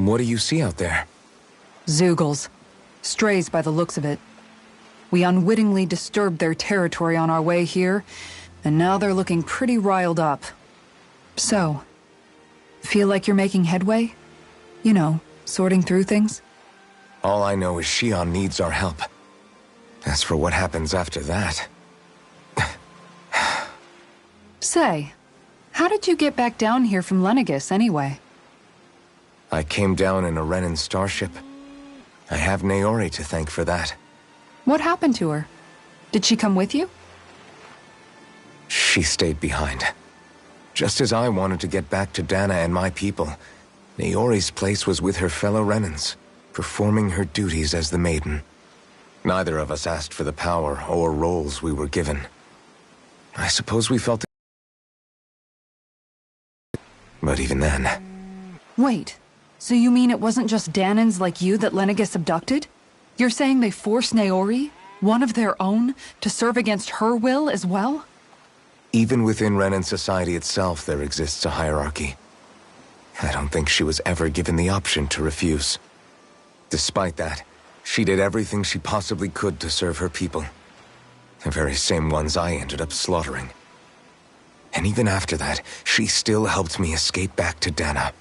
What do you see out there? Zeugles. Strays by the looks of it. We unwittingly disturbed their territory on our way here, and now they're looking pretty riled up. So, feel like you're making headway? You know, sorting through things? All I know is Shion needs our help. As for what happens after that... Say, how did you get back down here from Lenegis anyway? I came down in a Renan starship. I have Naori to thank for that. What happened to her? Did she come with you? She stayed behind. Just as I wanted to get back to Dana and my people, Naori's place was with her fellow Renans, performing her duties as the Maiden. Neither of us asked for the power or roles we were given. I suppose we felt it. But even then... Wait, so you mean it wasn't just Danans like you that Lenegis abducted? You're saying they forced Naori, one of their own, to serve against her will as well? Even within Renan society itself, there exists a hierarchy. I don't think she was ever given the option to refuse. Despite that, she did everything she possibly could to serve her people. The very same ones I ended up slaughtering. And even after that, she still helped me escape back to Dana.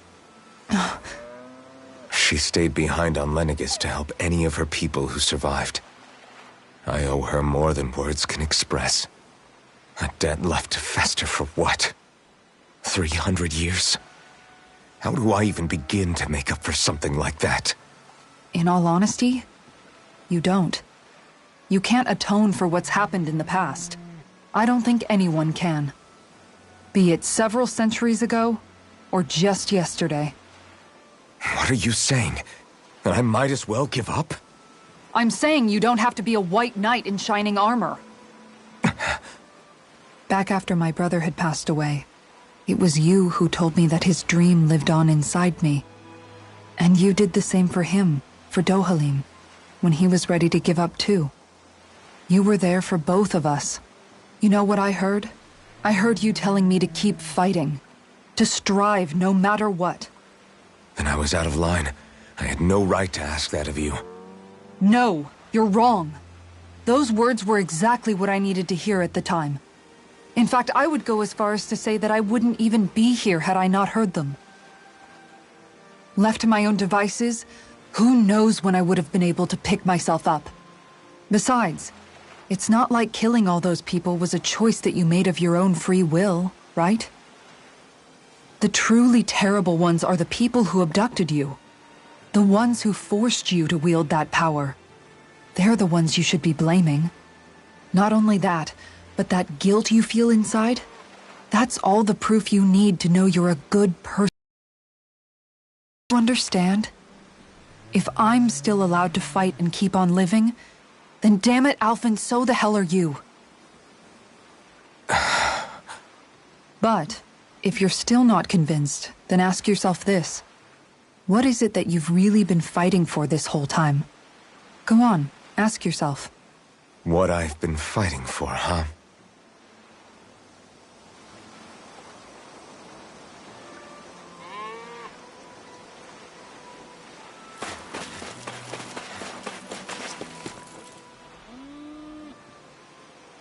She stayed behind on Lenegis to help any of her people who survived. I owe her more than words can express. A debt left to fester for what? 300 years? How do I even begin to make up for something like that? In all honesty, you don't. You can't atone for what's happened in the past. I don't think anyone can. Be it several centuries ago, or just yesterday. What are you saying? That I might as well give up? I'm saying you don't have to be a white knight in shining armor. Back after my brother had passed away, it was you who told me that his dream lived on inside me. And you did the same for him, for Dohalim, when he was ready to give up too. You were there for both of us. You know what I heard? I heard you telling me to keep fighting. To strive no matter what. Then I was out of line. I had no right to ask that of you. No, you're wrong. Those words were exactly what I needed to hear at the time. In fact, I would go as far as to say that I wouldn't even be here had I not heard them. Left to my own devices, who knows when I would have been able to pick myself up. Besides, it's not like killing all those people was a choice that you made of your own free will, right? The truly terrible ones are the people who abducted you. The ones who forced you to wield that power. They're the ones you should be blaming. Not only that, but that guilt you feel inside, that's all the proof you need to know you're a good person. You understand? If I'm still allowed to fight and keep on living, then damn it, Alphen, so the hell are you. But, if you're still not convinced, then ask yourself this. What is it that you've really been fighting for this whole time? Go on, ask yourself. What I've been fighting for, huh?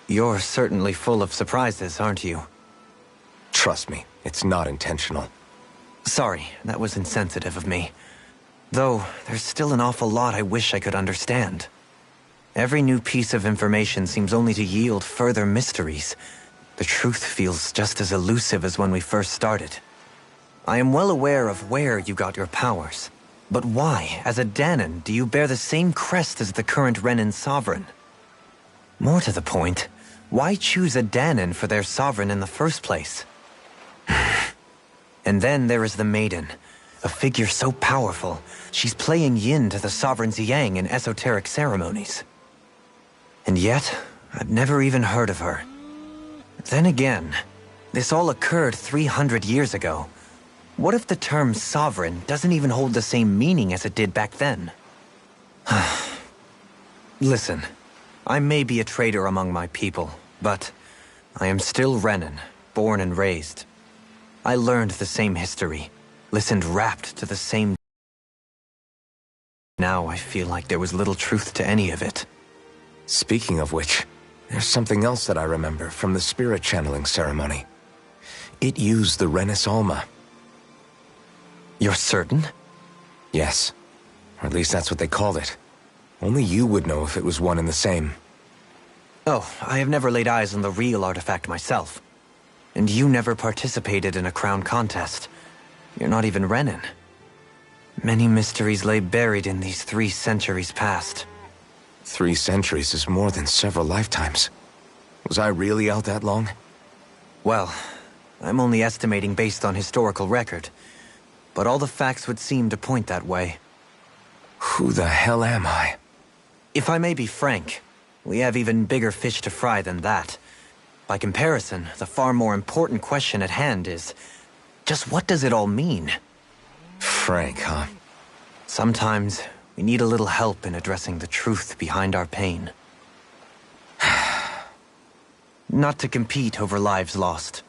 You're certainly full of surprises, aren't you? Trust me, it's not intentional. Sorry, that was insensitive of me. Though, there's still an awful lot I wish I could understand. Every new piece of information seems only to yield further mysteries. The truth feels just as elusive as when we first started. I am well aware of where you got your powers. But why, as a Danan, do you bear the same crest as the current Renan sovereign? More to the point, why choose a Danan for their sovereign in the first place? And then there is the Maiden, a figure so powerful, she's playing yin to the sovereign's yang in esoteric ceremonies. And yet, I've never even heard of her. Then again, this all occurred 300 years ago. What if the term sovereign doesn't even hold the same meaning as it did back then? Listen, I may be a traitor among my people, but I am still Renan, born and raised. I learned the same history, listened rapt to the same now I feel like there was little truth to any of it. Speaking of which, there's something else that I remember from the spirit channeling ceremony. It used the Renis Alma. You're certain? Yes. Or at least that's what they called it. Only you would know if it was one and the same. Oh, I have never laid eyes on the real artifact myself. And you never participated in a crown contest. You're not even Renin. Many mysteries lay buried in these 3 centuries past. 3 centuries is more than several lifetimes. Was I really out that long? Well, I'm only estimating based on historical record. But all the facts would seem to point that way. Who the hell am I? If I may be frank, we have even bigger fish to fry than that. By comparison, the far more important question at hand is, just what does it all mean? Frank, huh? Sometimes, we need a little help in addressing the truth behind our pain. Not to compete over lives lost,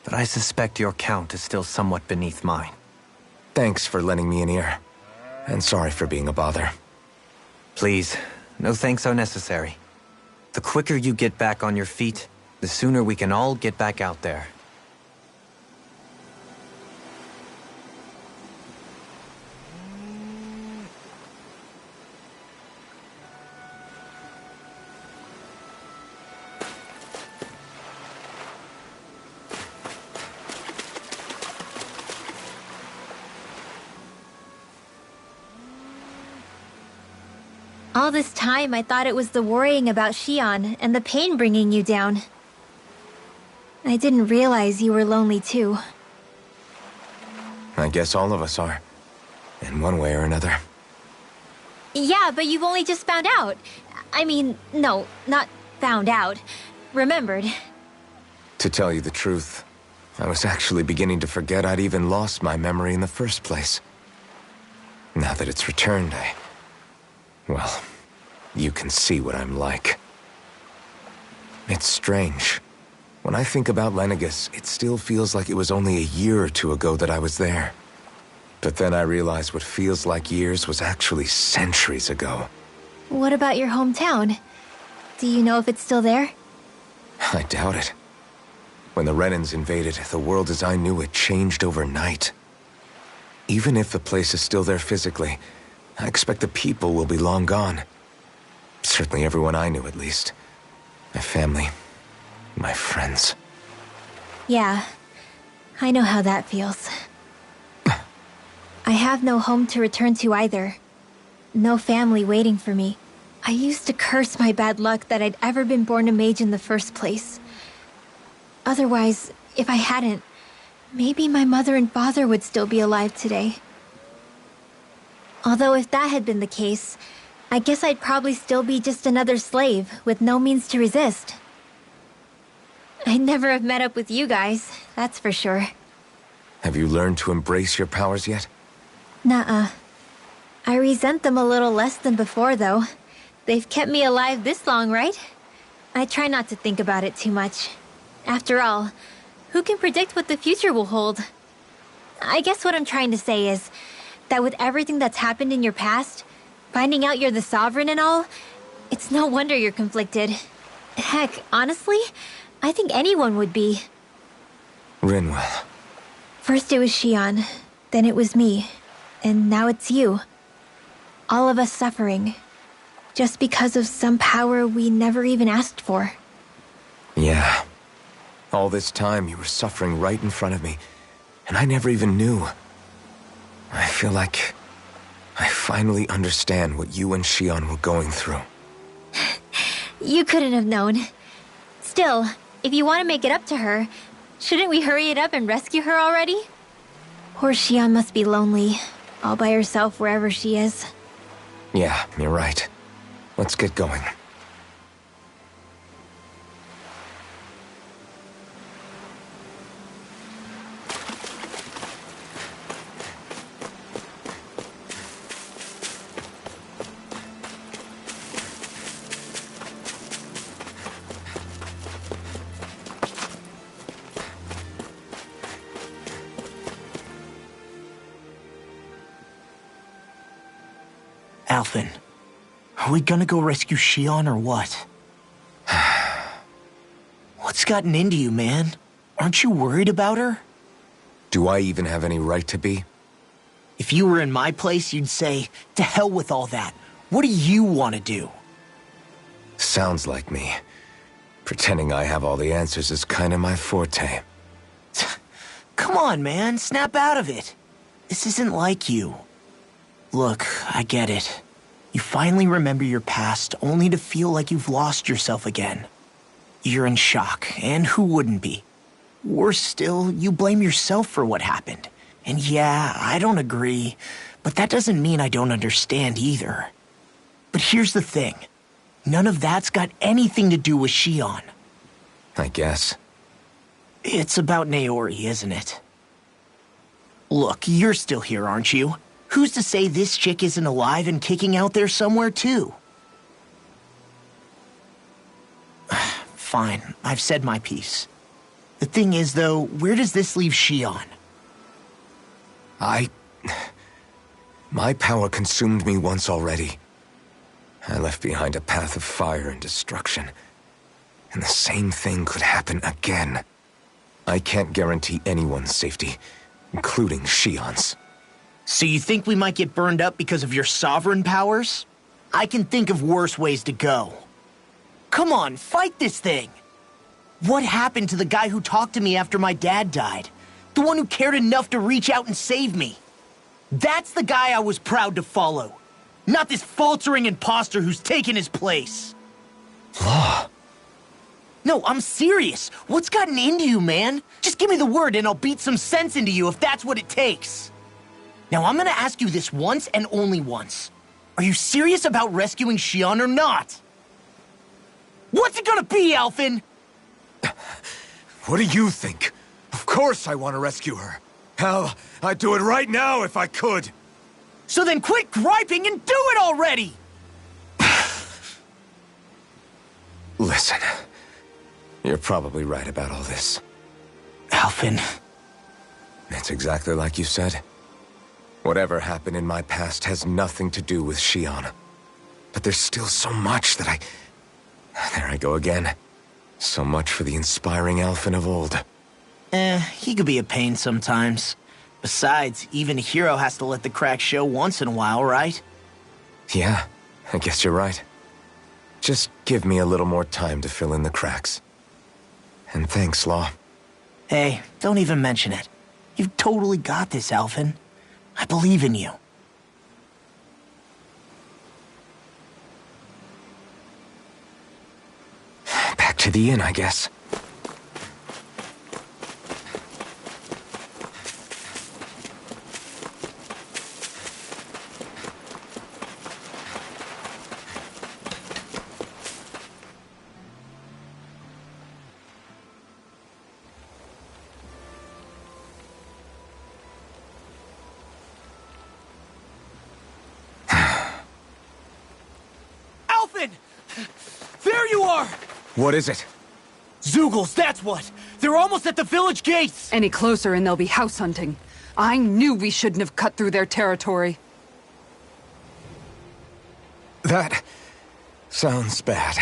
but I suspect your count is still somewhat beneath mine. Thanks for lending me an ear. And sorry for being a bother. Please, no thanks are necessary. The quicker you get back on your feet, the sooner we can all get back out there. All this time, I thought it was the worrying about Xion and the pain bringing you down. I didn't realize you were lonely too. I guess all of us are. In one way or another. Yeah, but you've only just found out. I mean, no, not found out. Remembered. To tell you the truth, I was actually beginning to forget I'd even lost my memory in the first place. Now that it's returned, well, you can see what I'm like. It's strange. When I think about Lenegis, it still feels like it was only a year or 2 ago that I was there. But then I realized what feels like years was actually centuries ago. What about your hometown? Do you know if it's still there? I doubt it. When the Renins invaded, the world as I knew it changed overnight. Even if the place is still there physically, I expect the people will be long gone. Certainly everyone I knew, at least. My family. My friends. Yeah, I know how that feels. I have no home to return to either. No family waiting for me. I used to curse my bad luck that I'd ever been born a mage in the first place. Otherwise, if I hadn't, maybe my mother and father would still be alive today. Although if that had been the case, I guess I'd probably still be just another slave with no means to resist. I'd never have met up with you guys, that's for sure. Have you learned to embrace your powers yet? Nuh-uh. I resent them a little less than before, though. They've kept me alive this long, right? I try not to think about it too much. After all, who can predict what the future will hold? I guess what I'm trying to say is that with everything that's happened in your past, finding out you're the Sovereign and all, it's no wonder you're conflicted. Heck, honestly, I think anyone would be. Rinwell. First it was Xion, then it was me, and now it's you. All of us suffering, just because of some power we never even asked for. Yeah. All this time you were suffering right in front of me, and I never even knew. I feel like I finally understand what you and Xion were going through. You couldn't have known. Still, if you want to make it up to her, shouldn't we hurry it up and rescue her already? Poor Xion must be lonely, all by herself wherever she is. Yeah, you're right. Let's get going. Alphen, are we gonna go rescue Shion or what? What's gotten into you, man? Aren't you worried about her? Do I even have any right to be? If you were in my place, you'd say, to hell with all that. What do you want to do? Sounds like me. Pretending I have all the answers is kind of my forte. Come on, man. Snap out of it. This isn't like you. Look, I get it. You finally remember your past, only to feel like you've lost yourself again. You're in shock, and who wouldn't be? Worse still, you blame yourself for what happened. And yeah, I don't agree, but that doesn't mean I don't understand either. But here's the thing. None of that's got anything to do with Shion. I guess. It's about Naori, isn't it? Look, you're still here, aren't you? Who's to say this chick isn't alive and kicking out there somewhere, too? Fine, I've said my piece. The thing is, though, where does this leave Shion? My power consumed me once already. I left behind a path of fire and destruction. And the same thing could happen again. I can't guarantee anyone's safety, including Shion's. So you think we might get burned up because of your sovereign powers? I can think of worse ways to go. Come on, fight this thing! What happened to the guy who talked to me after my dad died? The one who cared enough to reach out and save me? That's the guy I was proud to follow. Not this faltering imposter who's taken his place. Law. No, I'm serious. What's gotten into you, man? Just give me the word and I'll beat some sense into you if that's what it takes. Now, I'm gonna ask you this once and only once. Are you serious about rescuing Shion or not? What's it gonna be, Alphen? What do you think? Of course I want to rescue her. Hell, I'd do it right now if I could. So then quit griping and do it already! Listen, you're probably right about all this. Alphen. It's exactly like you said. Whatever happened in my past has nothing to do with Shion. But there's still so much that There I go again. So much for the inspiring Alphen of old. He could be a pain sometimes. Besides, even a hero has to let the cracks show once in a while, right? Yeah, I guess you're right. Just give me a little more time to fill in the cracks. And thanks, Law. Hey, don't even mention it. You've totally got this, Alphen. I believe in you. Back to the inn, I guess. Alphen! There you are! What is it? Zeugles, that's what! They're almost at the village gates! Any closer and they'll be house hunting. I knew we shouldn't have cut through their territory. That sounds bad.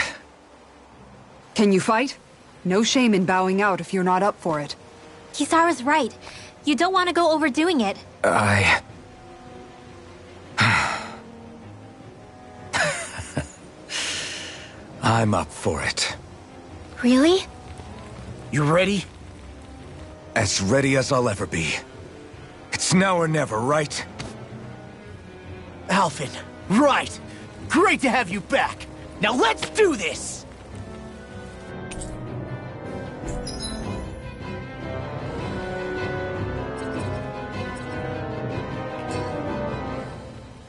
Can you fight? No shame in bowing out if you're not up for it. Kisara's right. You don't want to go overdoing it. I'm up for it. Really? You ready? As ready as I'll ever be. It's now or never, right? Alphen, right! Great to have you back! Now let's do this!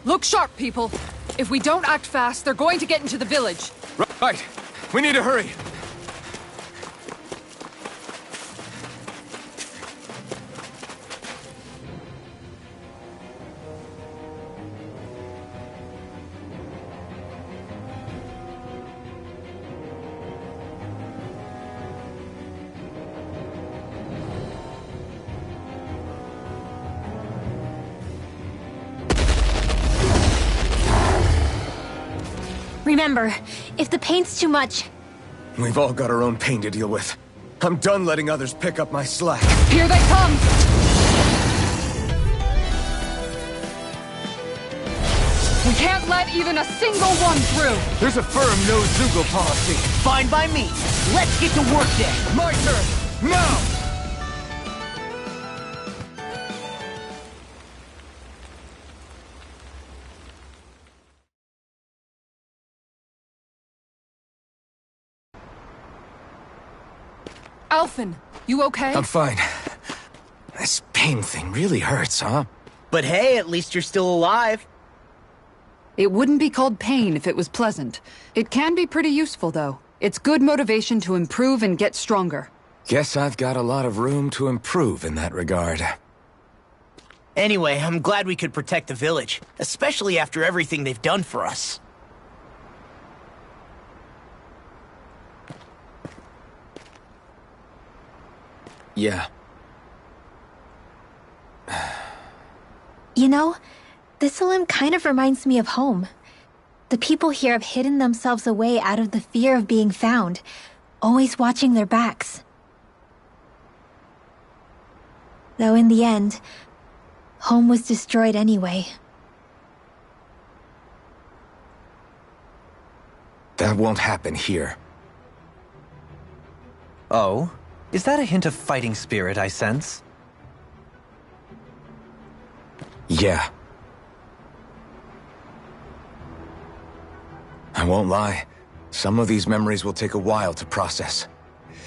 Look sharp, people. If we don't act fast, they're going to get into the village. Right. We need to hurry. Remember, if the pain's too much... We've all got our own pain to deal with. I'm done letting others pick up my slack. Here they come! We can't let even a single one through! There's a firm no-Zoogle policy. Fine by me. Let's get to work then. My turn! Now! Alphen, you okay? I'm fine. This pain thing really hurts, huh? But hey, at least you're still alive. It wouldn't be called pain if it was pleasant. It can be pretty useful, though. It's good motivation to improve and get stronger. Guess I've got a lot of room to improve in that regard. Anyway, I'm glad we could protect the village, especially after everything they've done for us. Yeah. You know, Thistleum kind of reminds me of home. The people here have hidden themselves away out of the fear of being found, always watching their backs. Though in the end, home was destroyed anyway. That won't happen here. Oh? Is that a hint of fighting spirit I sense? Yeah. I won't lie. Some of these memories will take a while to process.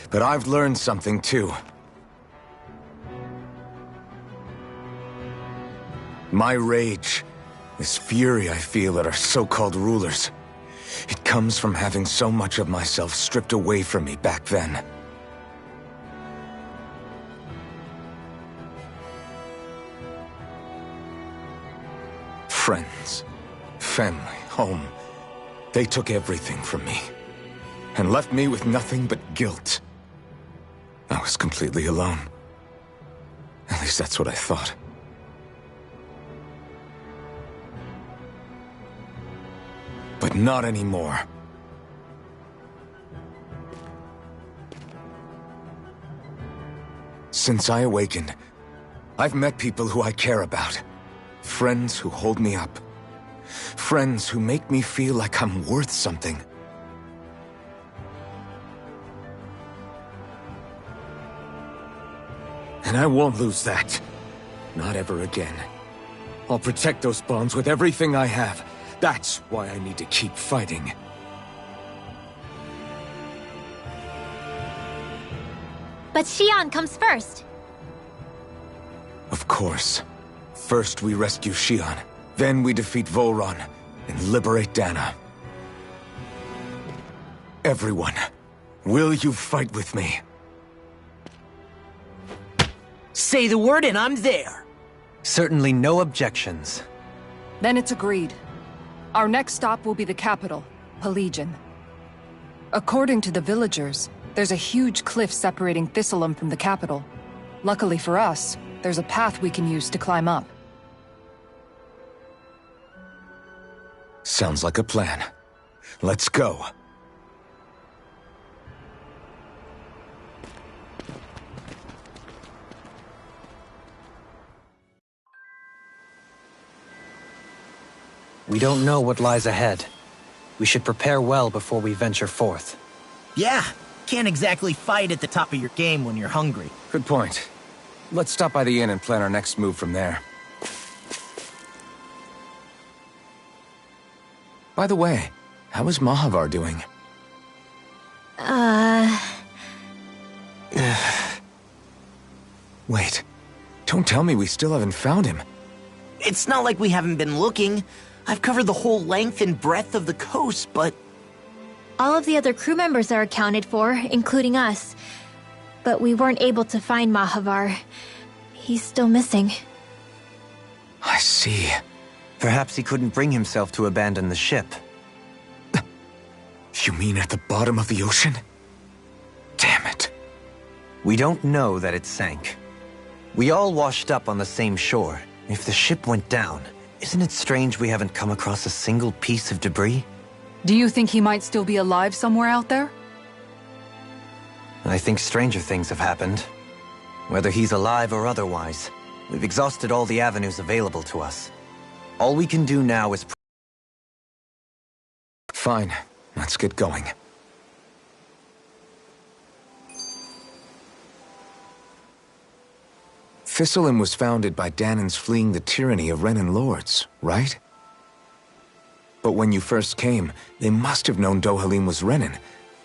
But I've learned something too. My rage, this fury I feel at our so-called rulers, it comes from having so much of myself stripped away from me back then. Friends, family, home. They took everything from me, and left me with nothing but guilt. I was completely alone. At least that's what I thought. But not anymore. Since I awakened, I've met people who I care about. Friends who hold me up. Friends who make me feel like I'm worth something. And I won't lose that. Not ever again. I'll protect those bonds with everything I have. That's why I need to keep fighting. But Xion comes first. Of course. First we rescue Xion, then we defeat Volron and liberate Dana. Everyone, will you fight with me? Say the word and I'm there. Certainly no objections. Then it's agreed. Our next stop will be the capital, Pelegion. According to the villagers, there's a huge cliff separating Thistleum from the capital. Luckily for us, there's a path we can use to climb up. Sounds like a plan. Let's go. We don't know what lies ahead. We should prepare well before we venture forth. Yeah, can't exactly fight at the top of your game when you're hungry. Good point. Let's stop by the inn and plan our next move from there. By the way, how is Mahavar doing? Wait, don't tell me we still haven't found him. It's not like we haven't been looking. I've covered the whole length and breadth of the coast, but... All of the other crew members are accounted for, including us. But we weren't able to find Mahavar. He's still missing. I see. Perhaps he couldn't bring himself to abandon the ship. You mean at the bottom of the ocean? Damn it. We don't know that it sank. We all washed up on the same shore. If the ship went down, isn't it strange we haven't come across a single piece of debris? Do you think he might still be alive somewhere out there? I think stranger things have happened. Whether he's alive or otherwise, we've exhausted all the avenues available to us. All we can do now is... Fine. Let's get going. Thistlein was founded by Danans fleeing the tyranny of Renan lords, right? But when you first came, they must have known Dohalim was Renan.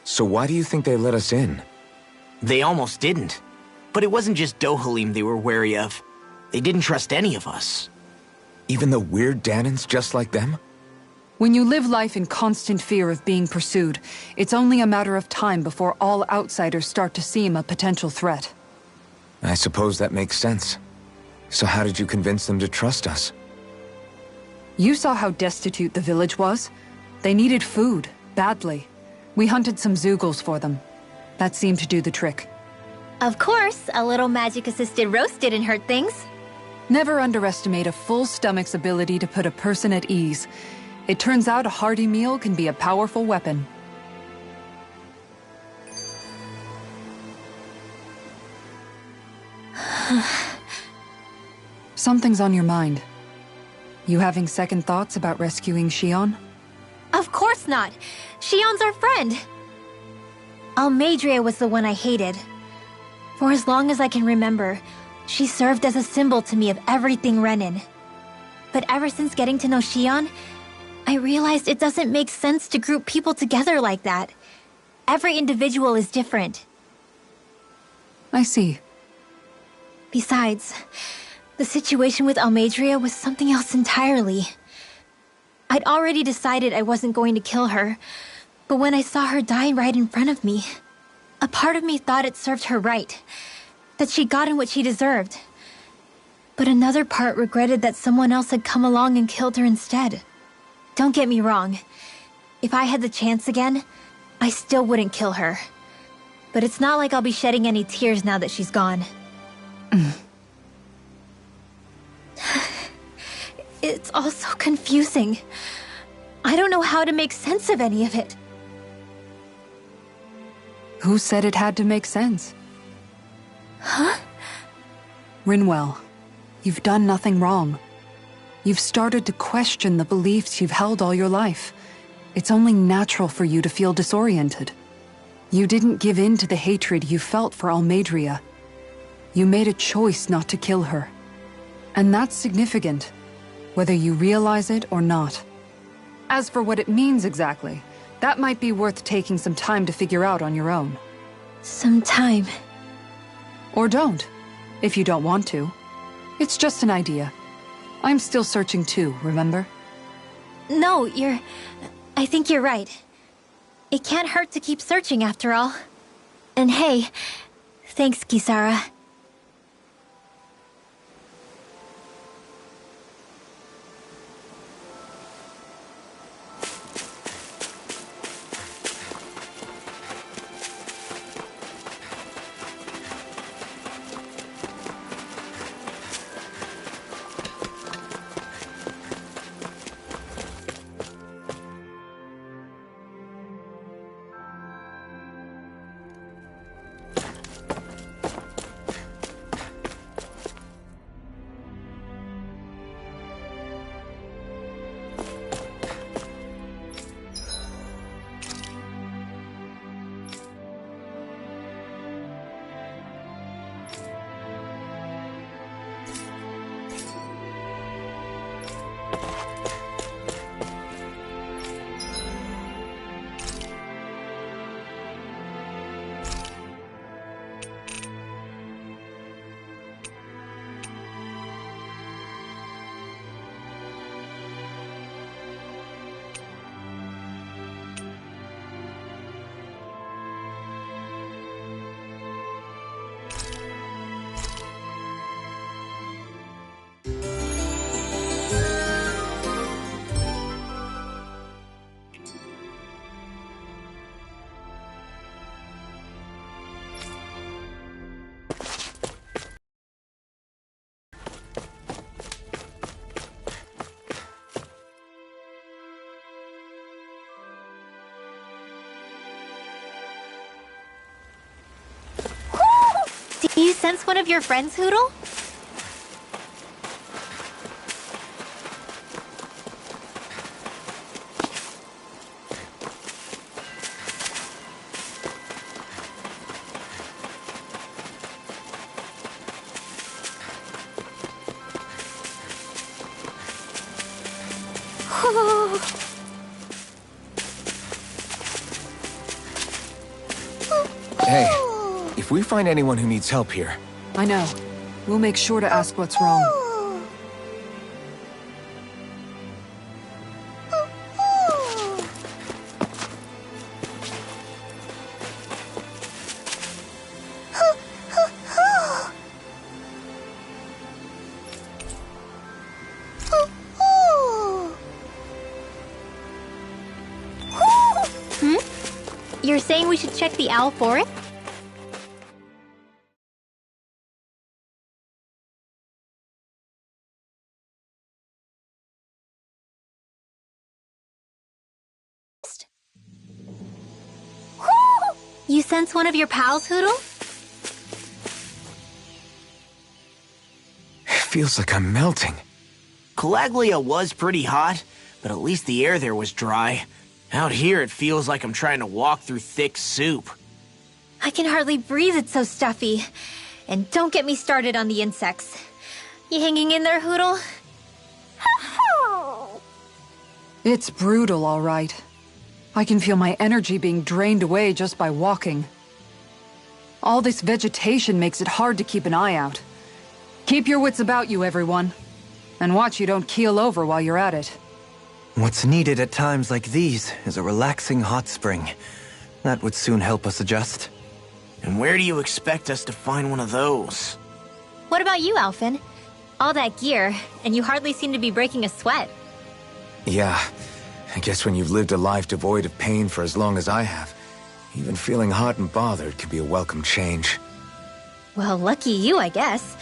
So why do you think they let us in? They almost didn't. But it wasn't just Dohalim they were wary of. They didn't trust any of us. Even the weird Danans just like them? When you live life in constant fear of being pursued, it's only a matter of time before all outsiders start to seem a potential threat. I suppose that makes sense. So how did you convince them to trust us? You saw how destitute the village was. They needed food, badly. We hunted some Zeugles for them. That seemed to do the trick. Of course, a little magic-assisted roast didn't hurt things. Never underestimate a full stomach's ability to put a person at ease. It turns out a hearty meal can be a powerful weapon. Something's on your mind. You having second thoughts about rescuing Shion? Of course not. Shion's our friend. Almeidrea was the one I hated. For as long as I can remember, she served as a symbol to me of everything Renan. But ever since getting to know Shion, I realized it doesn't make sense to group people together like that. Every individual is different. I see. Besides, the situation with Almeidrea was something else entirely. I'd already decided I wasn't going to kill her, but when I saw her die right in front of me, a part of me thought it served her right, that she'd gotten what she deserved. But another part regretted that someone else had come along and killed her instead. Don't get me wrong. If I had the chance again, I still wouldn't kill her. But it's not like I'll be shedding any tears now that she's gone. It's all so confusing. I don't know how to make sense of any of it. Who said it had to make sense? Huh? Rinwell, you've done nothing wrong. You've started to question the beliefs you've held all your life. It's only natural for you to feel disoriented. You didn't give in to the hatred you felt for Almeidrea. You made a choice not to kill her. And that's significant, whether you realize it or not. As for what it means exactly, that might be worth taking some time to figure out on your own. Some time. Or don't, if you don't want to. It's just an idea. I'm still searching too, remember? No, I think you're right. It can't hurt to keep searching after all. And hey, thanks, Kisara. sense one of your friends, Hoodle? Hey, if we find anyone who needs help here, I know. We'll make sure to ask what's wrong. You're saying we should check the owl forest? You sense one of your pals, Hoodle? it feels like I'm melting. Calaglia was pretty hot, but at least the air there was dry. Out here, it feels like I'm trying to walk through thick soup. I can hardly breathe, it's so stuffy. And don't get me started on the insects. You hanging in there, Hoodle? It's brutal, all right. I can feel my energy being drained away just by walking. All this vegetation makes it hard to keep an eye out. Keep your wits about you, everyone. And watch you don't keel over while you're at it. What's needed at times like these is a relaxing hot spring. That would soon help us adjust. And where do you expect us to find one of those? What about you, Alphen? All that gear, and you hardly seem to be breaking a sweat. Yeah, I guess when you've lived a life devoid of pain for as long as I have, even feeling hot and bothered can be a welcome change. Well, lucky you, I guess.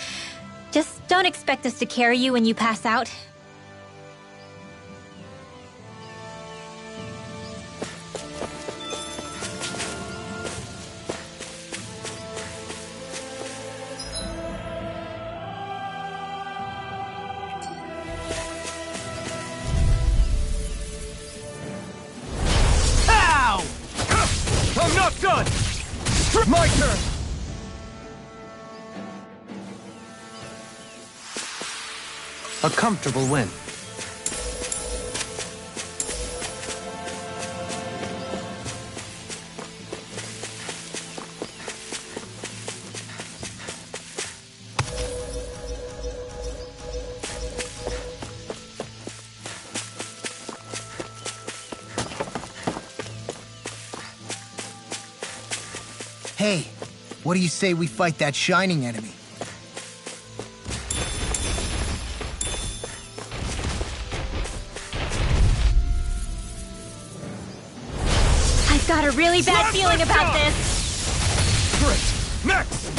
Just don't expect us to carry you when you pass out. Ow! I'm not done! My turn! A comfortable win. Hey, what do you say we fight that shining enemy? I've got a really bad feeling about this. Great! Next!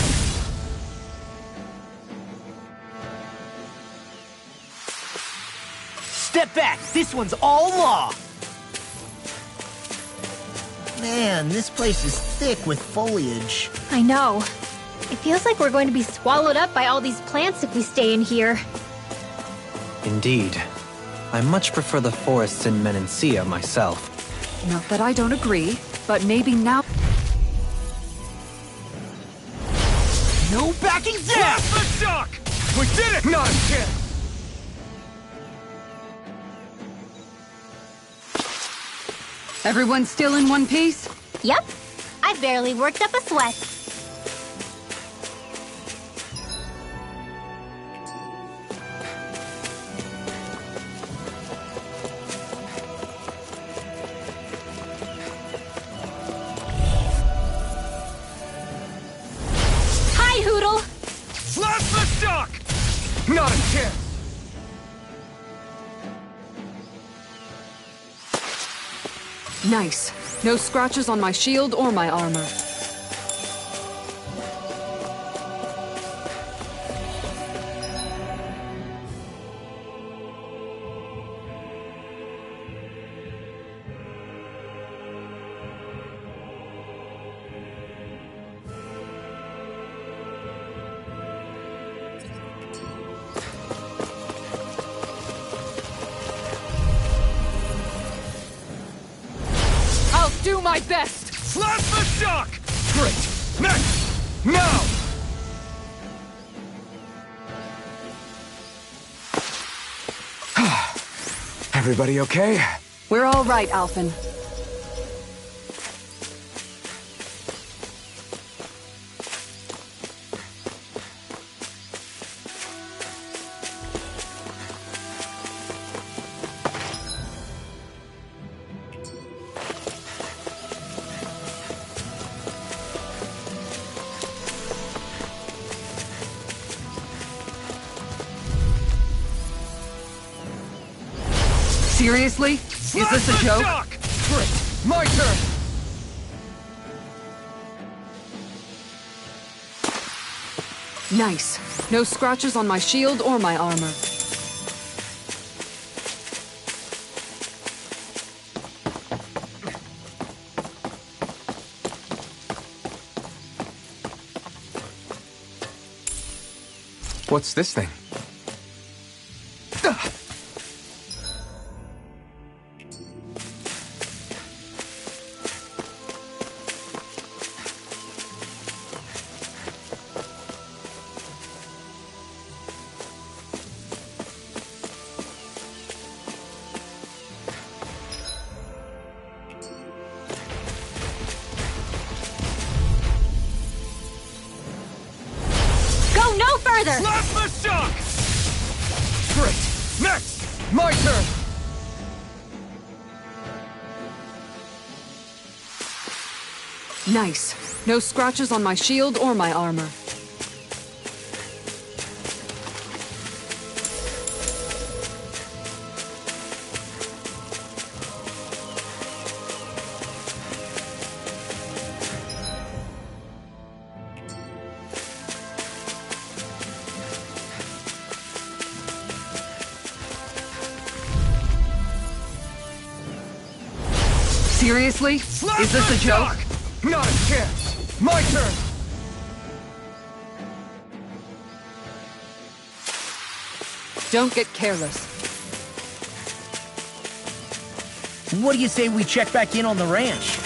Step back! This one's all law! Man, this place is thick with foliage. I know. It feels like we're going to be swallowed up by all these plants if we stay in here. Indeed. I much prefer the forests in Menancia myself. Not that I don't agree, but maybe now... No backing down! The duck! We did it! Not a chance! Everyone still in one piece? Yep. I barely worked up a sweat. Hi, Hoodle! Blast the duck! Not a chance! Nice. No scratches on my shield or my armor. my best! Plasma shock! Great! Next! Now! Everybody okay? We're all right, Alphen. Seriously? Is this a joke? Shock! Great! My turn! Nice. No scratches on my shield or my armor. What's this thing? Go no further! Plasma shock! Great! Next! My turn! Nice. No scratches on my shield or my armor. Seriously? Is this a joke? Not a chance! My turn! Don't get careless. What do you say we check back in on the ranch?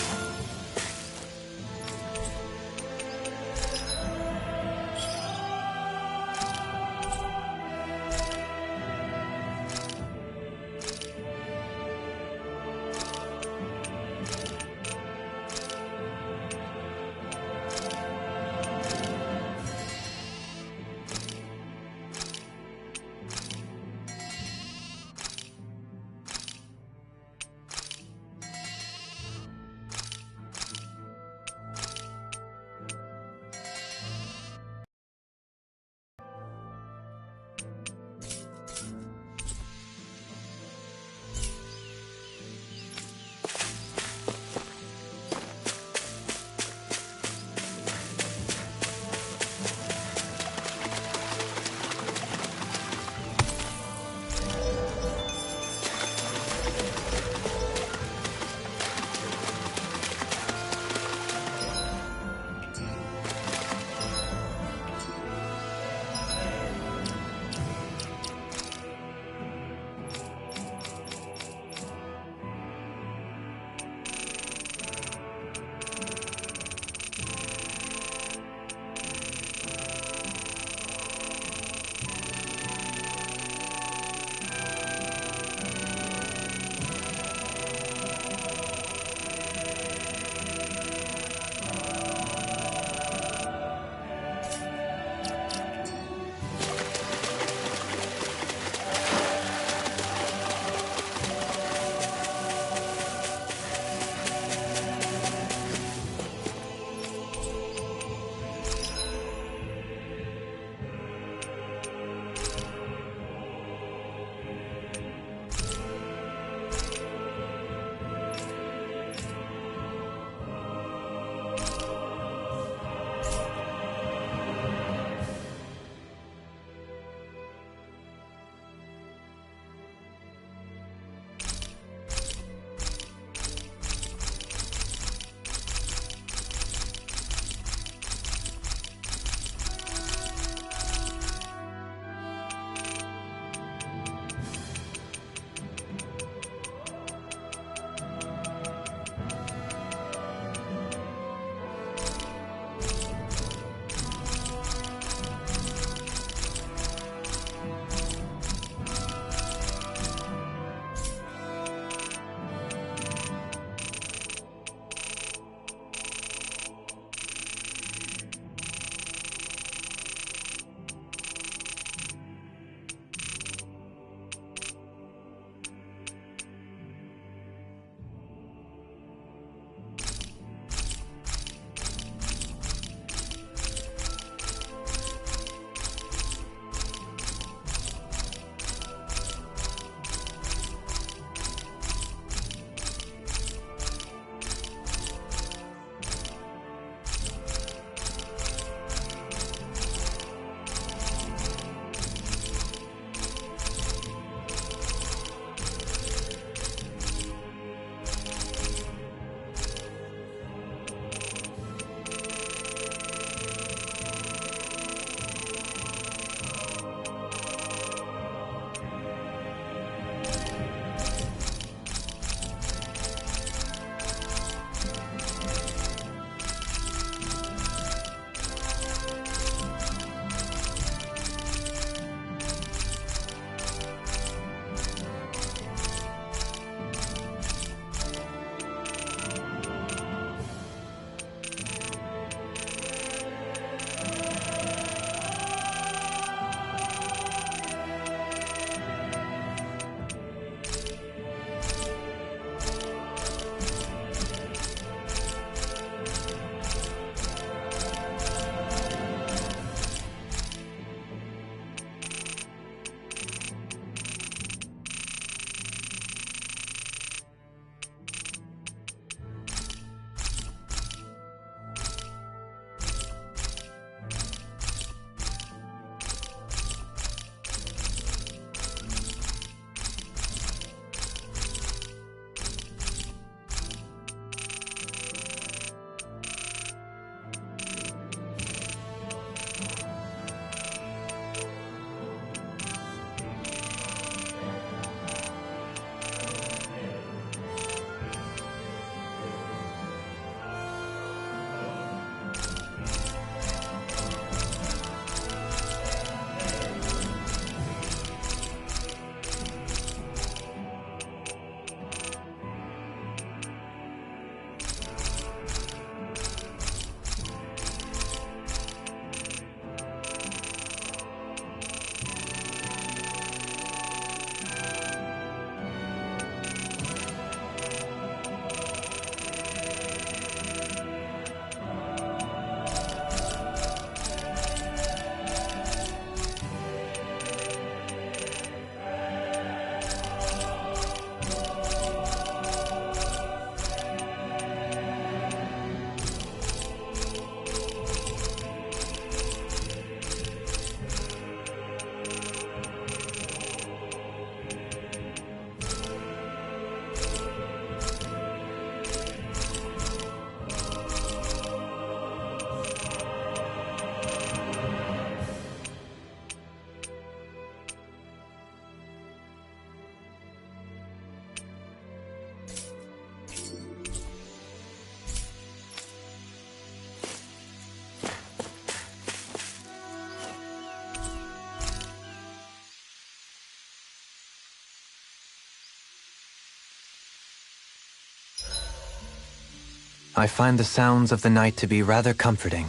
I find the sounds of the night to be rather comforting.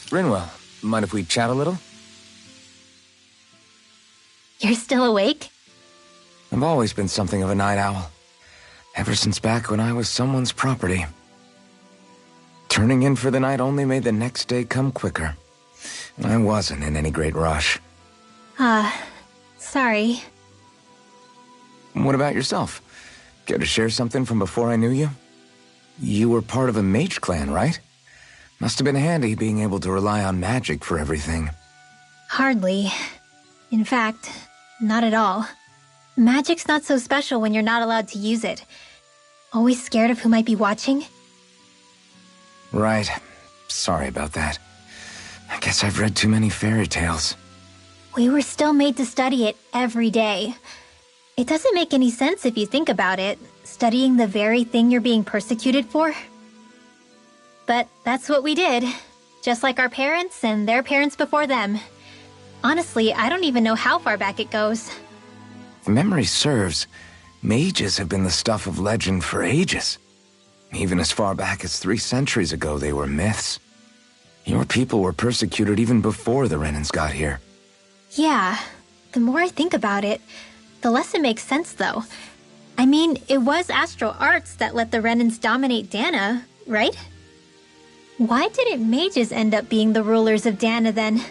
Rinwell, mind if we chat a little? You're still awake? I've always been something of a night owl. Ever since back when I was someone's property. Turning in for the night only made the next day come quicker. I wasn't in any great rush. Sorry. What about yourself? Care to share something from before I knew you? You were part of a mage clan, right? Must have been handy being able to rely on magic for everything. Hardly. In fact, not at all. Magic's not so special when you're not allowed to use it. Always scared of who might be watching? Right. Sorry about that. I guess I've read too many fairy tales. We were still made to study it every day. It doesn't make any sense if you think about it, studying the very thing you're being persecuted for. But that's what we did, just like our parents and their parents before them. Honestly, I don't even know how far back it goes. If memory serves, mages have been the stuff of legend for ages. Even as far back as 3 centuries ago, they were myths. Your people were persecuted even before the Renans got here. Yeah, the more I think about it, the less it makes sense though. I mean, it was Astral Arts that let the Renans dominate Dana, right? Why didn't mages end up being the rulers of Dana then?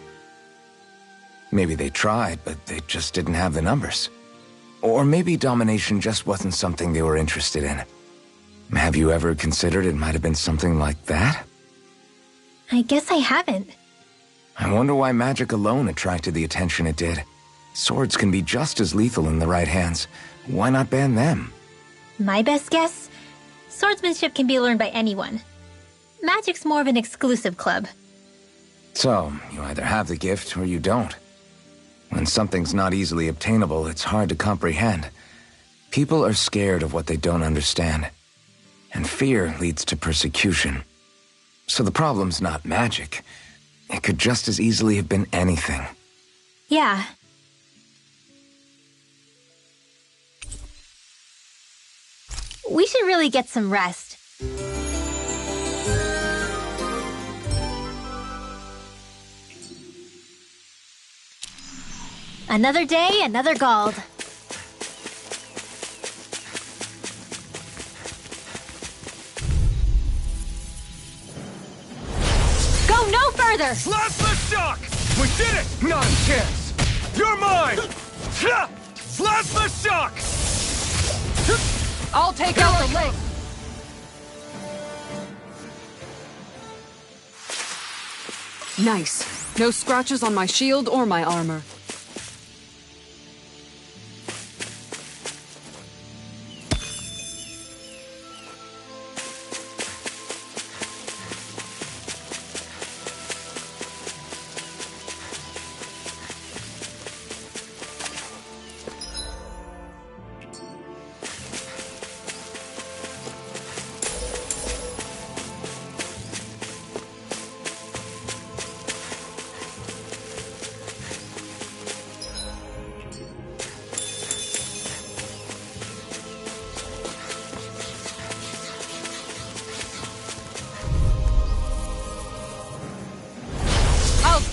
Maybe they tried, but they just didn't have the numbers. Or maybe domination just wasn't something they were interested in. Have you ever considered it might have been something like that? I guess I haven't. I wonder why magic alone attracted the attention it did. Swords can be just as lethal in the right hands. Why not ban them? My best guess? Swordsmanship can be learned by anyone. Magic's more of an exclusive club. So, you either have the gift or you don't. When something's not easily obtainable, it's hard to comprehend. People are scared of what they don't understand. And fear leads to persecution. So the problem's not magic. It could just as easily have been anything. Yeah. We should really get some rest. Another day, another Gald. Go no further! Blast the shock! We did it! Not a chance! You're mine! Blast the shock! I'll take out the leg! Nice. No scratches on my shield or my armor.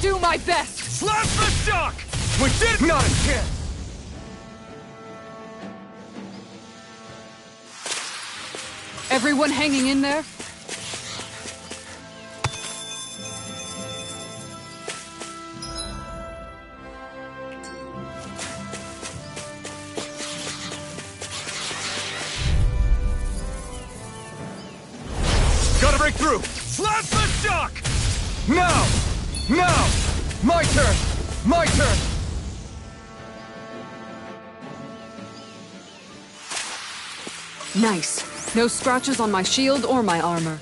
Do my best! Blast the shock! We did not a chance! Everyone hanging in there? Gotta break through! Blast the shock! Now! Now! My turn! My turn! Nice. No scratches on my shield or my armor.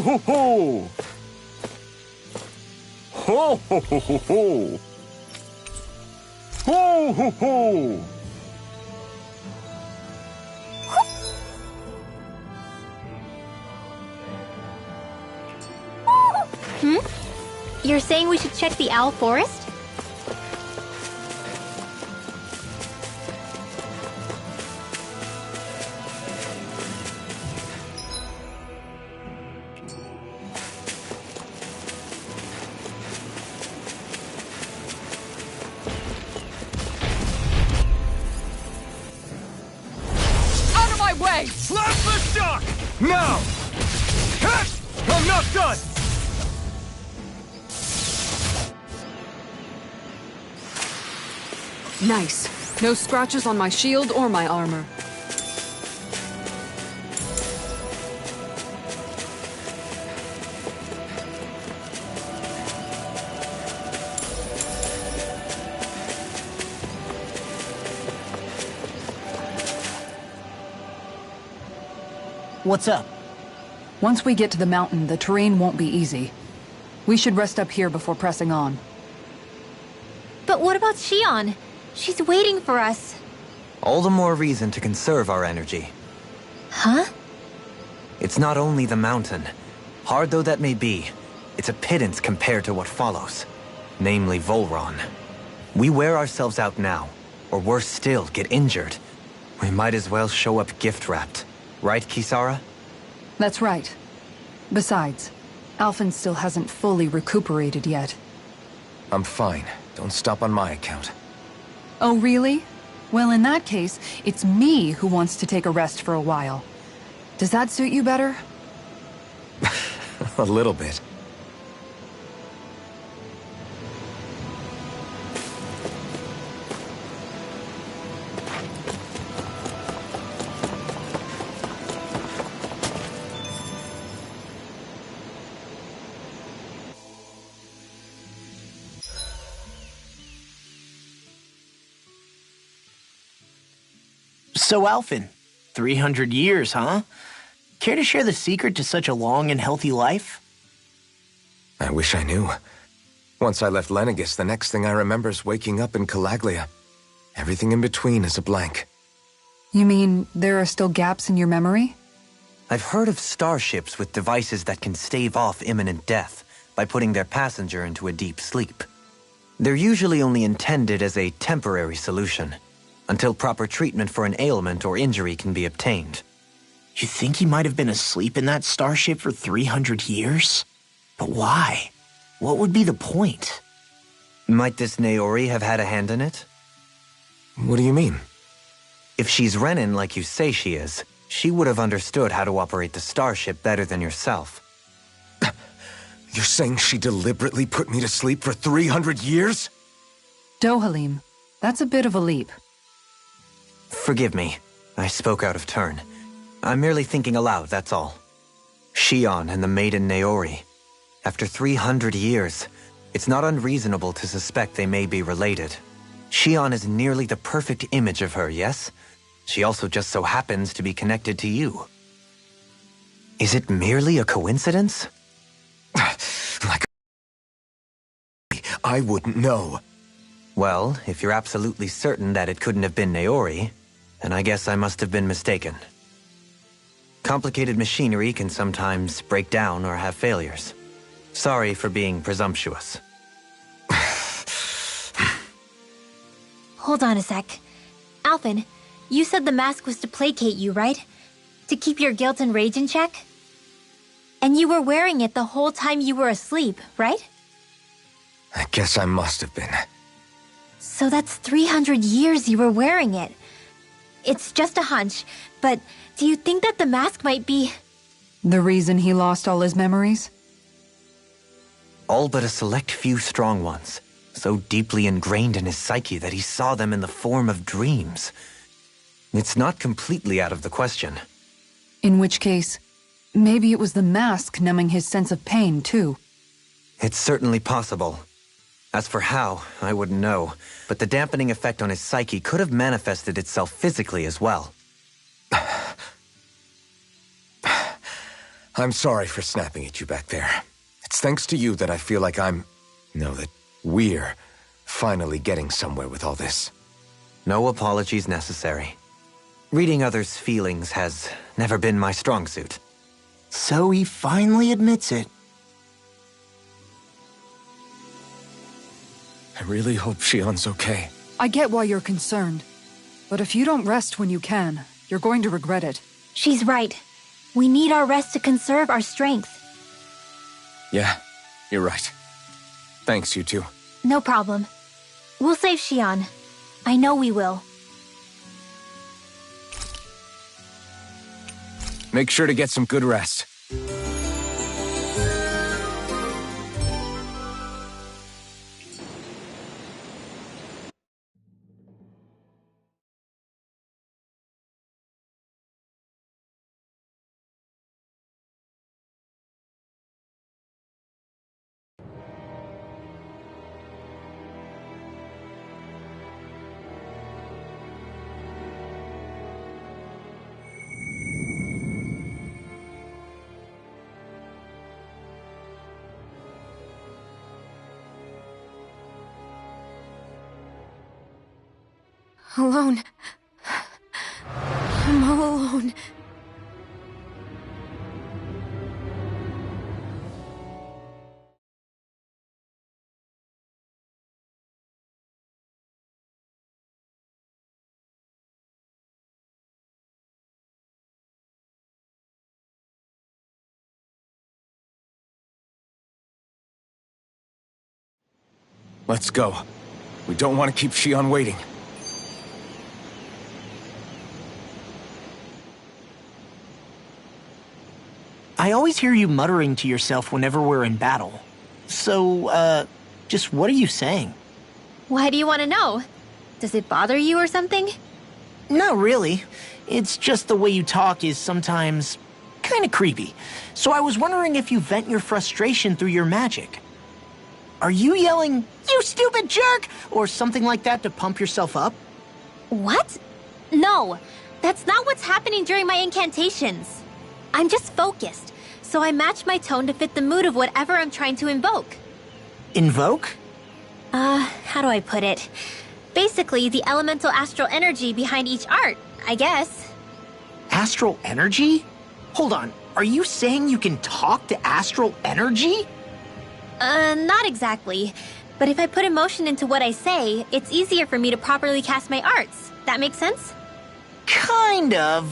ho ho! Ho ho ho ho ho! Ho ho ho! You're saying we should check the owl forest? Out of my way! Slap the shock! Now! Hit! I'm not done! Nice. No scratches on my shield or my armor. What's up? Once we get to the mountain, the terrain won't be easy. We should rest up here before pressing on. But what about Shion? She's waiting for us. All the more reason to conserve our energy. Huh? It's not only the mountain. Hard though that may be, it's a pittance compared to what follows. Namely Volron. We wear ourselves out now, or worse still, get injured. We might as well show up gift-wrapped. Right, Kisara? That's right. Besides, Alphen still hasn't fully recuperated yet. I'm fine. Don't stop on my account. Oh, really? Well, in that case, it's me who wants to take a rest for a while. Does that suit you better? A little bit. So, Alphen, 300 years, huh? Care to share the secret to such a long and healthy life? I wish I knew. Once I left Lenegis, the next thing I remember is waking up in Calaglia. Everything in between is a blank. You mean there are still gaps in your memory? I've heard of starships with devices that can stave off imminent death by putting their passenger into a deep sleep. They're usually only intended as a temporary solution, until proper treatment for an ailment or injury can be obtained. You think he might have been asleep in that starship for 300 years? But why? What would be the point? Might this Naori have had a hand in it? What do you mean? If she's Renin like you say she is, she would have understood how to operate the starship better than yourself. You're saying she deliberately put me to sleep for 300 years? Dohalim, that's a bit of a leap. Forgive me. I spoke out of turn. I'm merely thinking aloud, that's all. Shion and the maiden Naori. After 300 years, it's not unreasonable to suspect they may be related. Shion is nearly the perfect image of her, yes? She also just so happens to be connected to you. Is it merely a coincidence? Like I wouldn't know. Well, if you're absolutely certain that it couldn't have been Naori, then I guess I must have been mistaken. Complicated machinery can sometimes break down or have failures. Sorry for being presumptuous. Hold on a sec. Alphen, you said the mask was to placate you, right? To keep your guilt and rage in check? And you were wearing it the whole time you were asleep, right? I guess I must have been. So that's 300 years you were wearing it. It's just a hunch, but do you think that the mask might be... The reason he lost all his memories? All but a select few strong ones, so deeply ingrained in his psyche that he saw them in the form of dreams. It's not completely out of the question. In which case, maybe it was the mask numbing his sense of pain, too. It's certainly possible. As for how, I wouldn't know, but the dampening effect on his psyche could have manifested itself physically as well. I'm sorry for snapping at you back there. It's thanks to you that I feel like that we're finally getting somewhere with all this. No apologies necessary. Reading others' feelings has never been my strong suit. So he finally admits it. I really hope Shion's okay. I get why you're concerned. But if you don't rest when you can, you're going to regret it. She's right. We need our rest to conserve our strength. Yeah, you're right. Thanks, you two. No problem. We'll save Xion. I know we will. Make sure to get some good rest. Alone. I'm all alone. Let's go. We don't want to keep Shion waiting. I always hear you muttering to yourself whenever we're in battle. So, just what are you saying? Why do you want to know? Does it bother you or something? Not really. It's just the way you talk is sometimes kind of creepy. So I was wondering if you vent your frustration through your magic. Are you yelling, "You stupid jerk!" or something like that to pump yourself up? What? No, that's not what's happening during my incantations. I'm just focused, so I match my tone to fit the mood of whatever I'm trying to invoke. Invoke? How do I put it? Basically, the elemental astral energy behind each art, I guess. Astral energy? Hold on, are you saying you can talk to astral energy? Not exactly. But if I put emotion into what I say, it's easier for me to properly cast my arts. That makes sense? Kind of.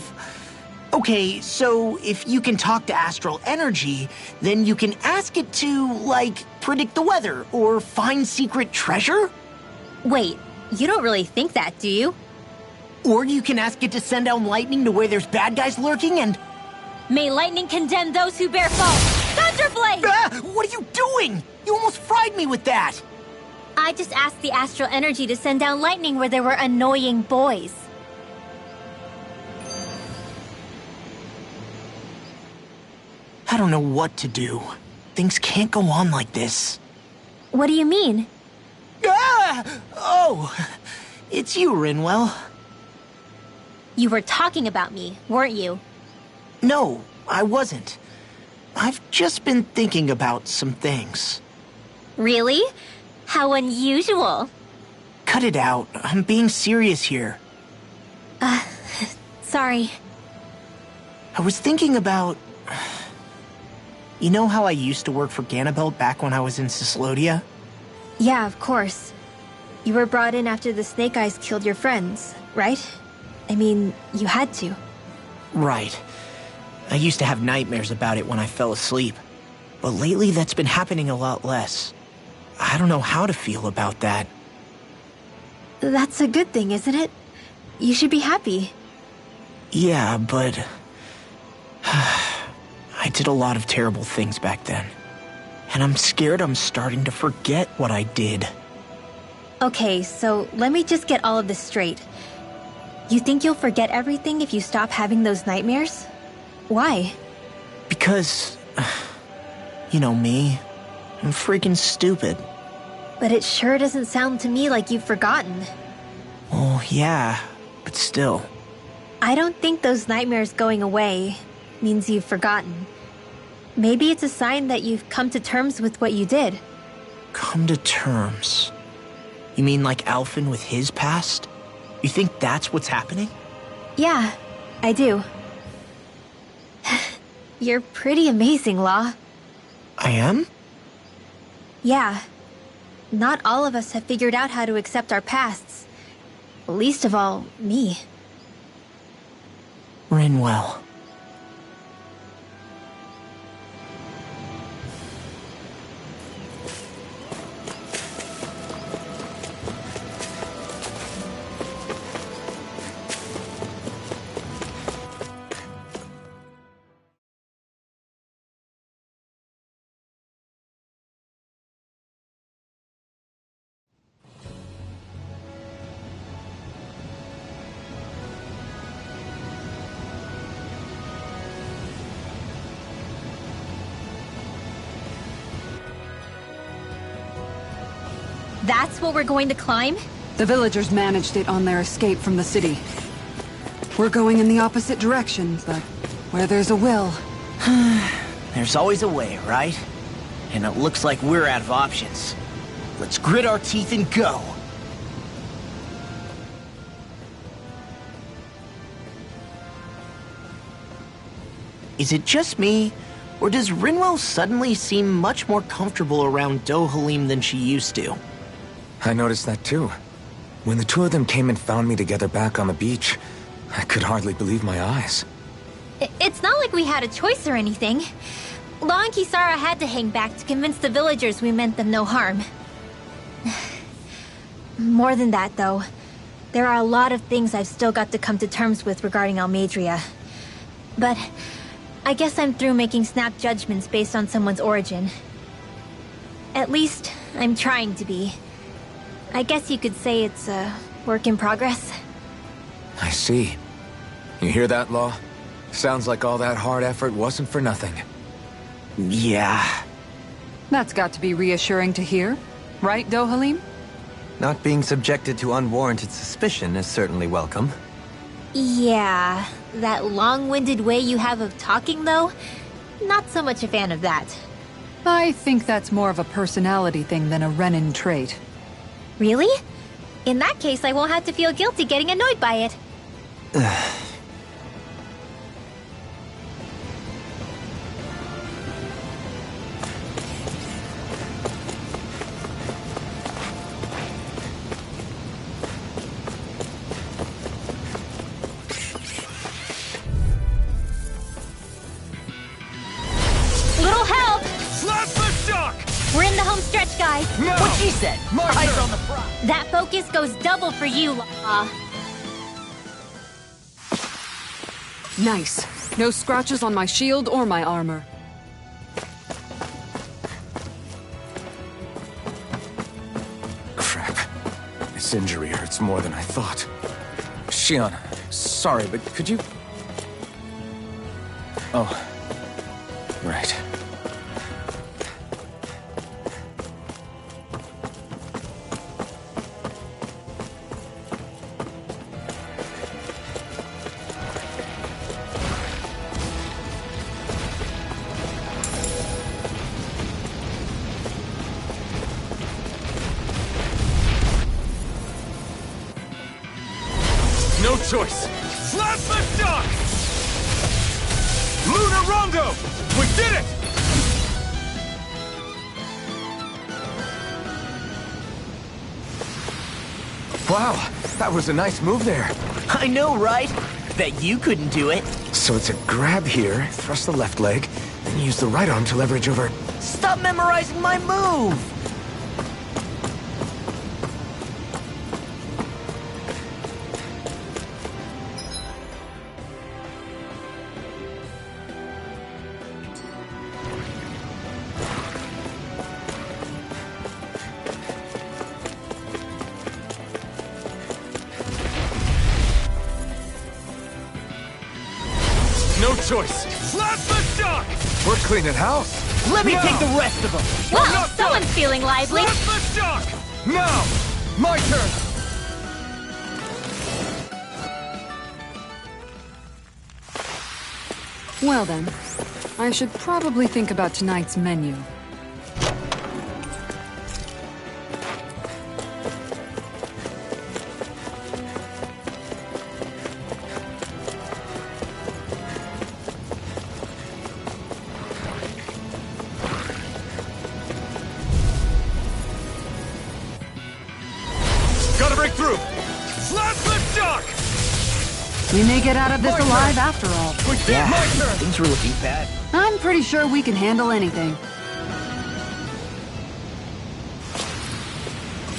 Okay, so if you can talk to astral energy, then you can ask it to, like, predict the weather or find secret treasure? Wait, you don't really think that, do you? Or you can ask it to send down lightning to where there's bad guys lurking and... May lightning condemn those who bear fault! Thunderblade! Ah, what are you doing? You almost fried me with that! I just asked the astral energy to send down lightning where there were annoying boys. I don't know what to do. Things can't go on like this. What do you mean? Ah! Oh, it's you, Rinwell. You were talking about me, weren't you? No, I wasn't. I've just been thinking about some things. Really? How unusual. Cut it out. I'm being serious here. Sorry. I was thinking about... You know how I used to work for Ganabelt back when I was in Cyslodia? Yeah, of course. You were brought in after the Snake Eyes killed your friends, right? I mean, you had to. Right. I used to have nightmares about it when I fell asleep. But lately that's been happening a lot less. I don't know how to feel about that. That's a good thing, isn't it? You should be happy. Yeah, but... I did a lot of terrible things back then. And I'm scared I'm starting to forget what I did. Okay, so let me just get all of this straight. You think you'll forget everything if you stop having those nightmares? Why? Because... You know me. I'm freaking stupid. But it sure doesn't sound to me like you've forgotten. Oh, yeah, but still. I don't think those nightmares going away means you've forgotten. Maybe it's a sign that you've come to terms with what you did. Come to terms. You mean like Alphen with his past? You think that's what's happening? Yeah, I do. You're pretty amazing, Law. I am? Yeah. Not all of us have figured out how to accept our pasts. Least of all, me. Rinwell. That's what we're going to climb? The villagers managed it on their escape from the city. We're going in the opposite direction, but where there's a will... There's always a way, right? And it looks like we're out of options. Let's grit our teeth and go. Is it just me, or does Rinwell suddenly seem much more comfortable around Dohalim than she used to? I noticed that too. When the two of them came and found me together back on the beach, I could hardly believe my eyes. It's not like we had a choice or anything. Law and Kisara had to hang back to convince the villagers we meant them no harm. More than that, though. There are a lot of things I've still got to come to terms with regarding Almeidrea. But I guess I'm through making snap judgments based on someone's origin. At least, I'm trying to be. I guess you could say it's a work in progress. I see. You hear that, Law? Sounds like all that hard effort wasn't for nothing. Yeah. That's got to be reassuring to hear. Right, Dohalim? Not being subjected to unwarranted suspicion is certainly welcome. Yeah, that long-winded way you have of talking, though? Not so much a fan of that. I think that's more of a personality thing than a Renin trait. Really? In that case, I won't have to feel guilty getting annoyed by it. Little help! Slap the shock! We're in the home stretch, guys. No! What she said. My Eyes turn. on the prize. That focus goes double for you, Law. Nice. No scratches on my shield or my armor. Crap. This injury hurts more than I thought. Shion, sorry, but could you... Oh. Right. No choice! Slap the shock! Lunar Rondo! We did it! Wow, that was a nice move there. I know, right? Bet you couldn't do it. So it's a grab here, thrust the left leg, then use the right arm to leverage over... Stop memorizing my move! No choice! Slap the shock! We're cleaning house. Let me No. take the rest of them. Well, not someone's done. feeling lively. Slap the shock! Now! My turn! Well then, I should probably think about tonight's menu. Gotta break through! Slap the shock! We may get out of this alive after all. Yeah, My turn! things were looking bad. I'm pretty sure we can handle anything.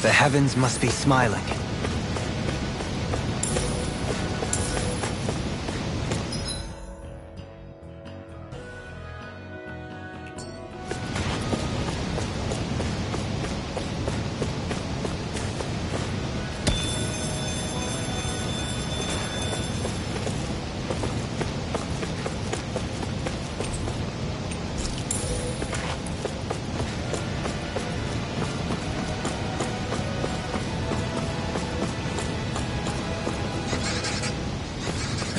The heavens must be smiling.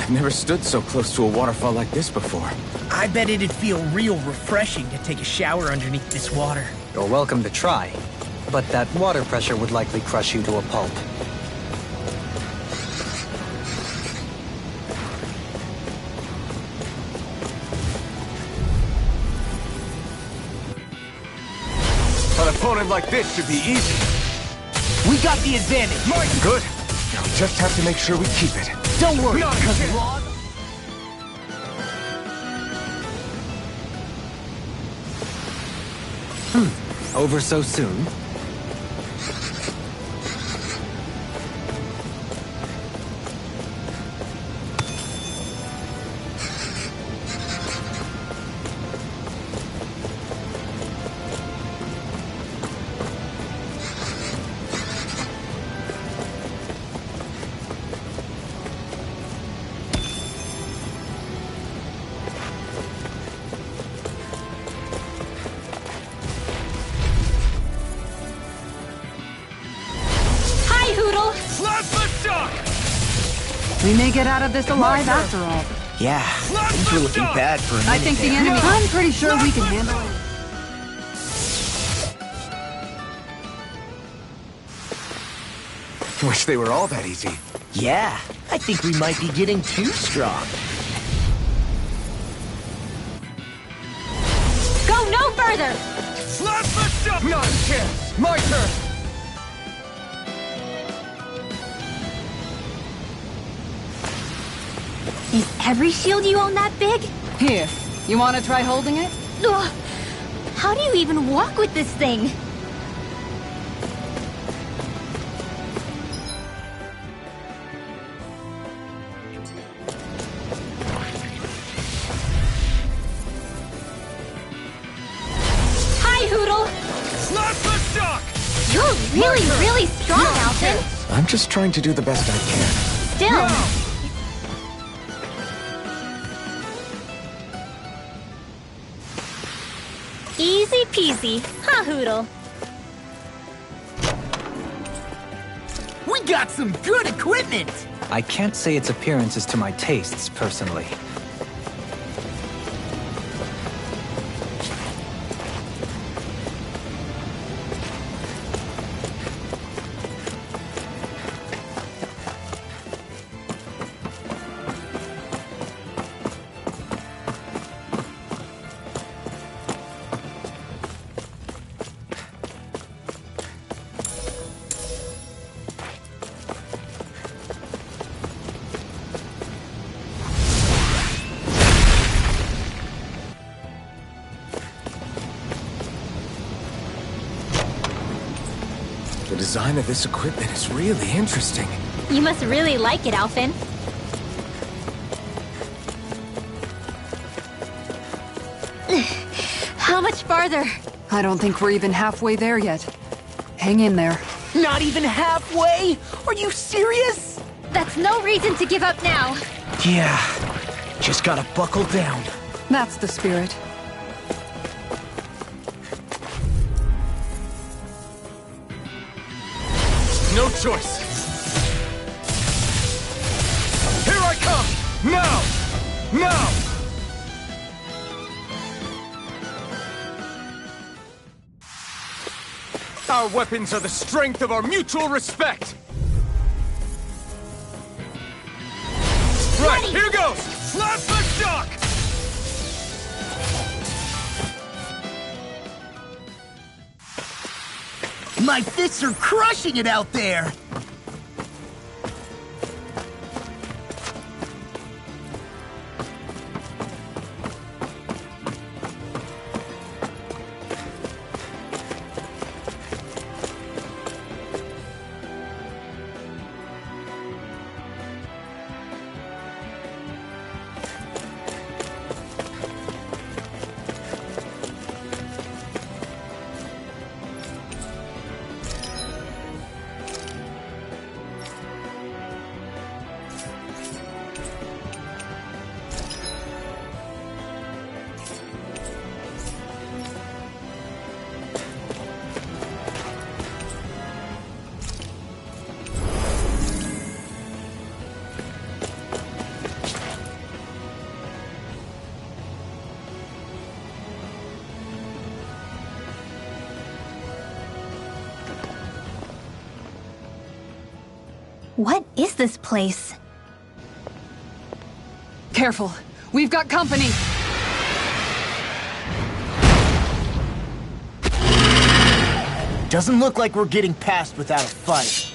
I've never stood so close to a waterfall like this before. I bet it'd feel real refreshing to take a shower underneath this water. You're welcome to try, but that water pressure would likely crush you to a pulp. An opponent like this should be easy. We got the advantage. Good. Now we just have to make sure we keep it. Don't worry, Not a because chance. Rod... Over so soon? Hi, Hoodle! Slap the shock! We may get out of this alive after all. Yeah, things were looking bad for a minute I think the there. enemy... I'm pretty sure we can handle it. Wish they were all that easy. Yeah, I think we might be getting too strong. Go no further! Slap the shock! Not a chance! My turn! Is every shield you own that big? Here, you want to try holding it? Ugh. How do you even walk with this thing? Hi, Hoodle! Slap the shock! You're really strong, Alton. I'm just trying to do the best I can. Still, easy peasy, huh, Hoodle? We got some good equipment! I can't say its appearance is to my tastes, personally. The design of this equipment is really interesting. You must really like it, Alphen. How much farther? I don't think we're even halfway there yet. Hang in there. Not even halfway? Are you serious? That's no reason to give up now. Yeah, just gotta buckle down. That's the spirit. No choice! Here I come! Now! Now! Our weapons are the strength of our mutual respect! Right, here goes! Slap the shock! My fists are crushing it out there! What is this place? Careful. We've got company. Doesn't look like we're getting past without a fight.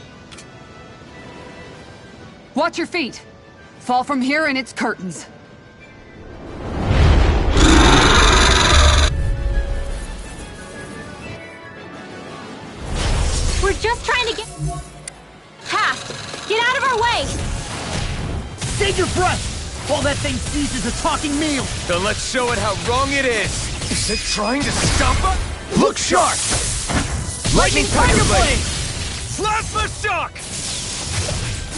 Watch your feet. Fall from here and it's curtains. We're just trying to get past. Get out of our way! Save your breath! While that thing seizes a talking meal! Then let's show it how wrong it is! Is it trying to stop us? Look sharp! Lightning Tiger Blade! Slap the shock!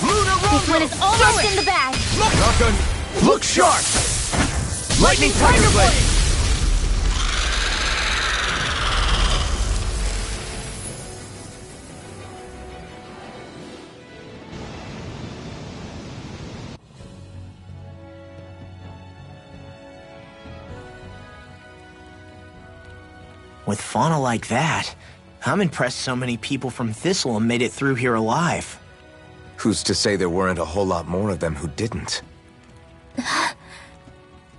Luna This one Rogo! is almost in the bag. Rakan, look sharp! Lightning Tiger Blade! With fauna like that, I'm impressed so many people from Thistle made it through here alive. Who's to say there weren't a whole lot more of them who didn't?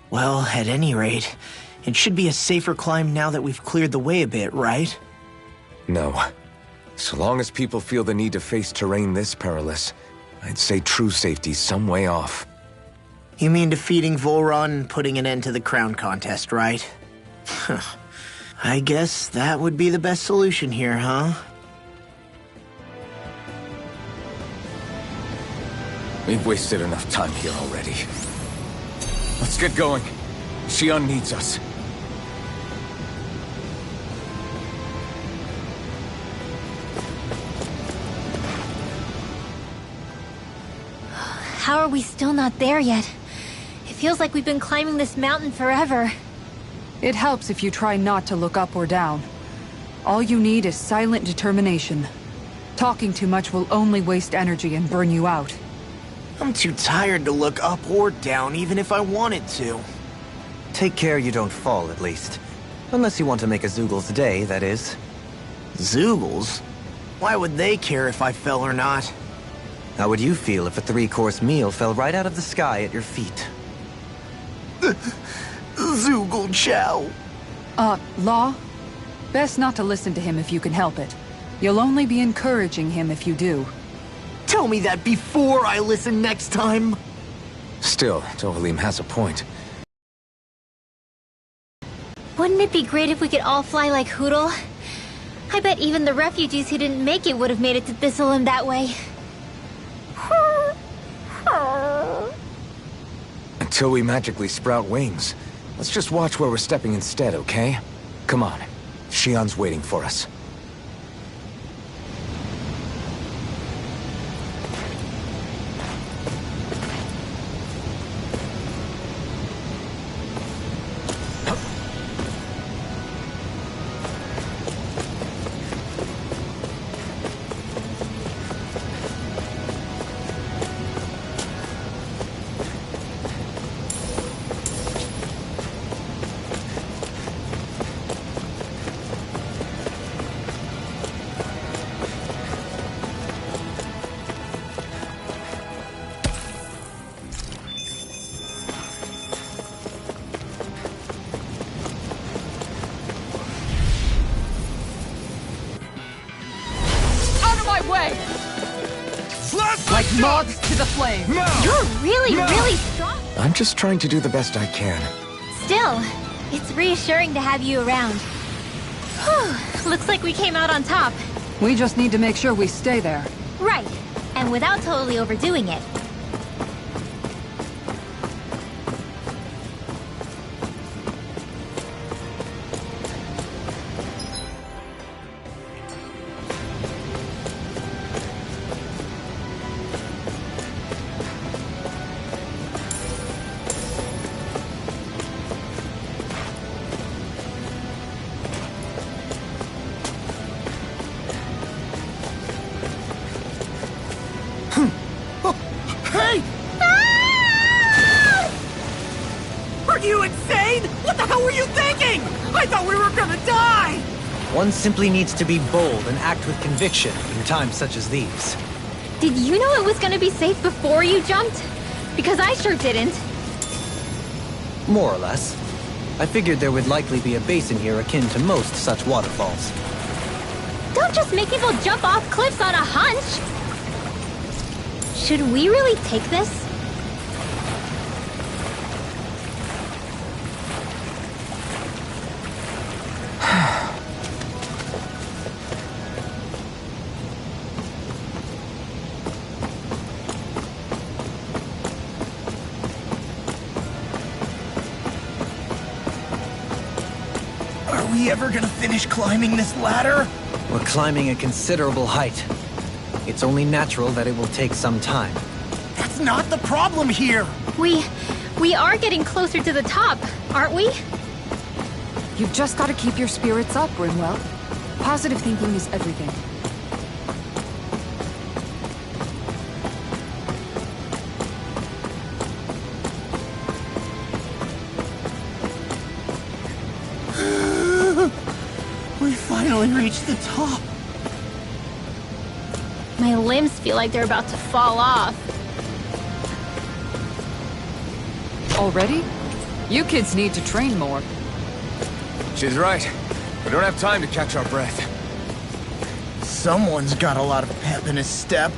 Well, at any rate, it should be a safer climb now that we've cleared the way a bit, right? No. So long as people feel the need to face terrain this perilous, I'd say true safety's some way off. You mean defeating Volron and putting an end to the crown contest, right? I guess that would be the best solution here, huh? We've wasted enough time here already. Let's get going. Xion needs us. How are we still not there yet? It feels like we've been climbing this mountain forever. It helps if you try not to look up or down. All you need is silent determination. Talking too much will only waste energy and burn you out. I'm too tired to look up or down, even if I wanted to. Take care you don't fall, at least. Unless you want to make a Zoogl's day, that is. Zoogles? Why would they care if I fell or not? How would you feel if a 3-course meal fell right out of the sky at your feet? Zoogle Chow. Law? Best not to listen to him if you can help it. You'll only be encouraging him if you do. Tell me that before I listen next time. Still, Dohalim has a point. Wouldn't it be great if we could all fly like Hootle? I bet even the refugees who didn't make it would have made it to Thistleum that way. Until we magically sprout wings, let's just watch where we're stepping instead, okay? Come on. Xion's waiting for us. Moths to the flame! No! You're really, No! really strong. I'm just trying to do the best I can. Still, it's reassuring to have you around. Whew, looks like we came out on top. We just need to make sure we stay there. Right, and without totally overdoing it. Hey! Are you insane? What the hell were you thinking? I thought we were gonna die! One simply needs to be bold and act with conviction in times such as these. Did you know it was gonna be safe before you jumped? Because I sure didn't. More or less. I figured there would likely be a basin here akin to most such waterfalls. Don't just make people jump off cliffs on a hunch! Should we really take this? Are we ever gonna finish climbing this ladder? We're climbing a considerable height. It's only natural that it will take some time. That's not the problem here! We are getting closer to the top, aren't we? You've just got to keep your spirits up, Rimwell. Positive thinking is everything. We finally reached the top. My limbs feel like they're about to fall off. Already? You kids need to train more. She's right. We don't have time to catch our breath. Someone's got a lot of pep in his step.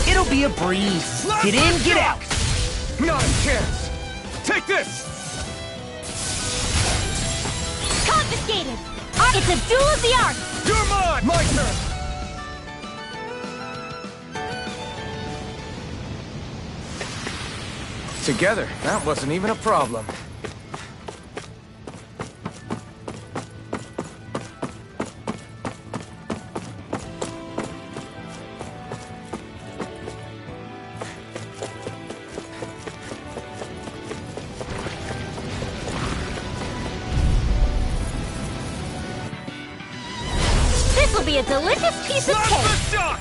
It'll be a breeze. Get in, get out. Not a chance! Take this! Confiscated! It's a duel of the arts! You're mine! My turn! Together, that wasn't even a problem. This will be a delicious piece of Slap cake! the shock!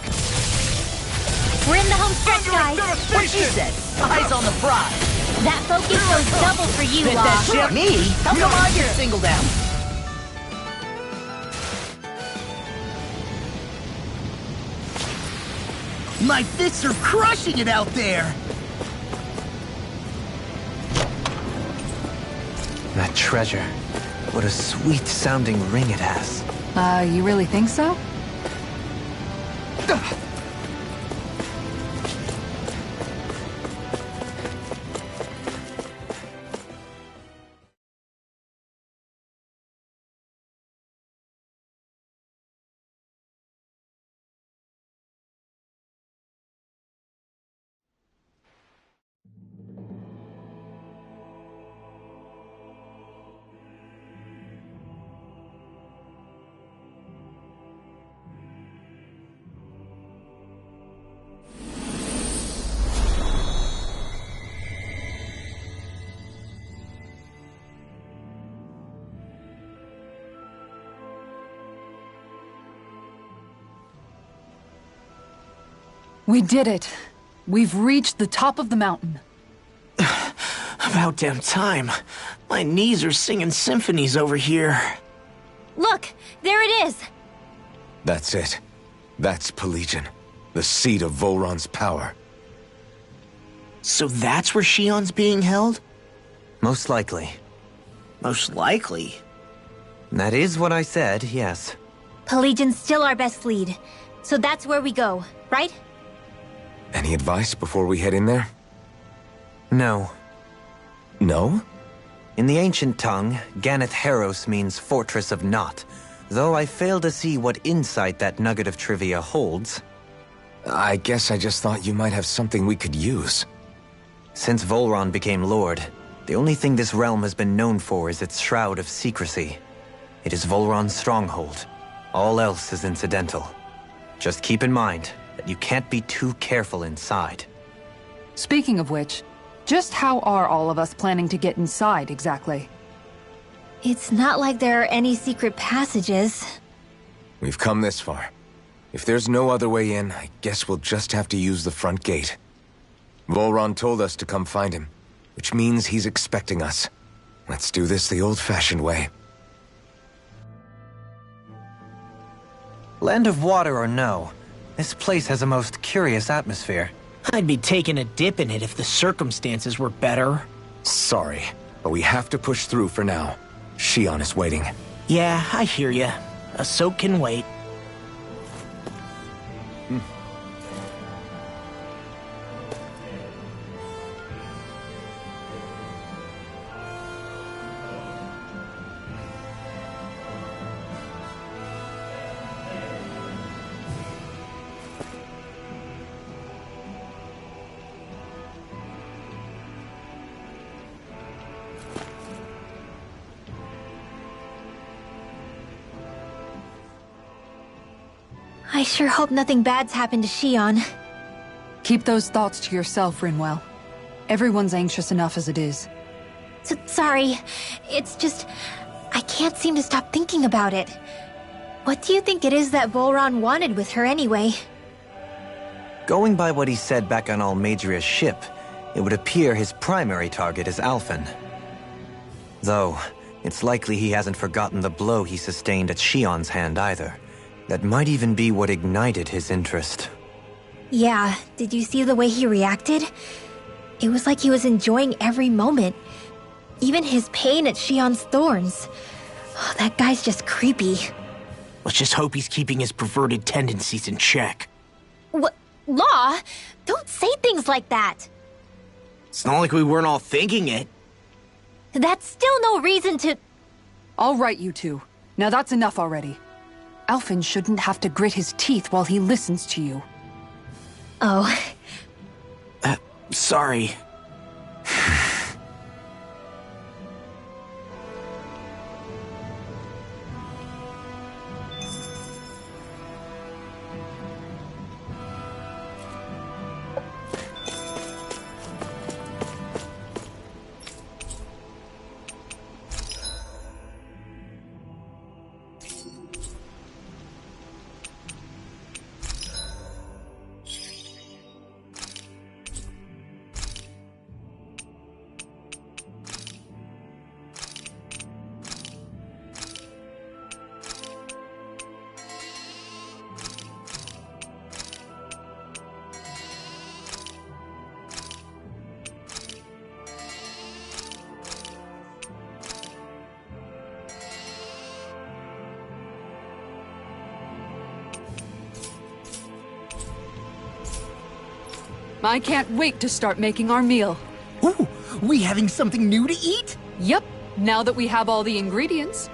We're in the home stretch, guys! What she said. Eyes on the prize. That focus goes double for you, Bet Law. that shit. Me? How come I get singled out? My fists are crushing it out there. That treasure. What a sweet-sounding ring it has. You really think so? We did it. We've reached the top of the mountain. About damn time. My knees are singing symphonies over here. Look, there it is! That's it. That's Pelegion, the seat of Voron's power. So that's where Shion's being held? Most likely. Most likely. That is what I said, yes. Pelagian's still our best lead. So that's where we go, right? Any advice before we head in there? No. No? In the ancient tongue, Ganeth Heros means Fortress of Naught, though I fail to see what insight that nugget of trivia holds. I guess I just thought you might have something we could use. Since Volron became Lord, the only thing this realm has been known for is its shroud of secrecy. It is Volron's stronghold. All else is incidental. Just keep in mind that you can't be too careful inside. Speaking of which, just how are all of us planning to get inside exactly? It's not like there are any secret passages. We've come this far. If there's no other way in, I guess we'll just have to use the front gate. Volron told us to come find him, which means he's expecting us. Let's do this the old-fashioned way. Land of Water or no, this place has a most curious atmosphere. I'd be taking a dip in it if the circumstances were better. Sorry, but we have to push through for now. Shion is waiting. Yeah, I hear ya. A soak can wait. I sure hope nothing bad's happened to Shion. Keep those thoughts to yourself, Rinwell. Everyone's anxious enough as it is. Sorry. It's just... I can't seem to stop thinking about it. What do you think it is that Volron wanted with her anyway? Going by what he said back on Almadria's ship, it would appear his primary target is Alphen. Though, it's likely he hasn't forgotten the blow he sustained at Shion's hand either. That might even be what ignited his interest. Yeah, did you see the way he reacted? It was like he was enjoying every moment. Even his pain at Shion's thorns. Oh, that guy's just creepy. Let's just hope he's keeping his perverted tendencies in check. What? Law? Don't say things like that. It's not like we weren't all thinking it. That's still no reason to... All right, you two. Now that's enough already. Alphen shouldn't have to grit his teeth while he listens to you. Oh. Sorry. I can't wait to start making our meal. Ooh, we having something new to eat? Yep, now that we have all the ingredients.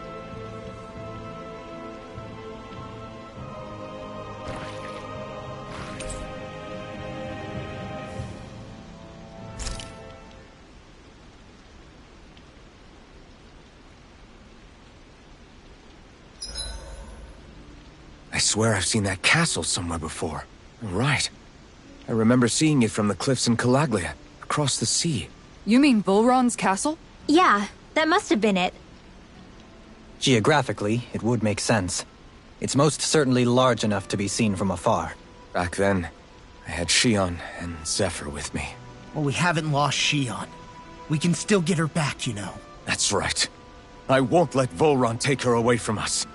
I swear I've seen that castle somewhere before. Right. I remember seeing it from the cliffs in Calaglia, across the sea. You mean Volron's castle? Yeah, that must have been it. Geographically, it would make sense. It's most certainly large enough to be seen from afar. Back then, I had Shion and Zephyr with me. Well, we haven't lost Shion. We can still get her back, you know. That's right. I won't let Volron take her away from us.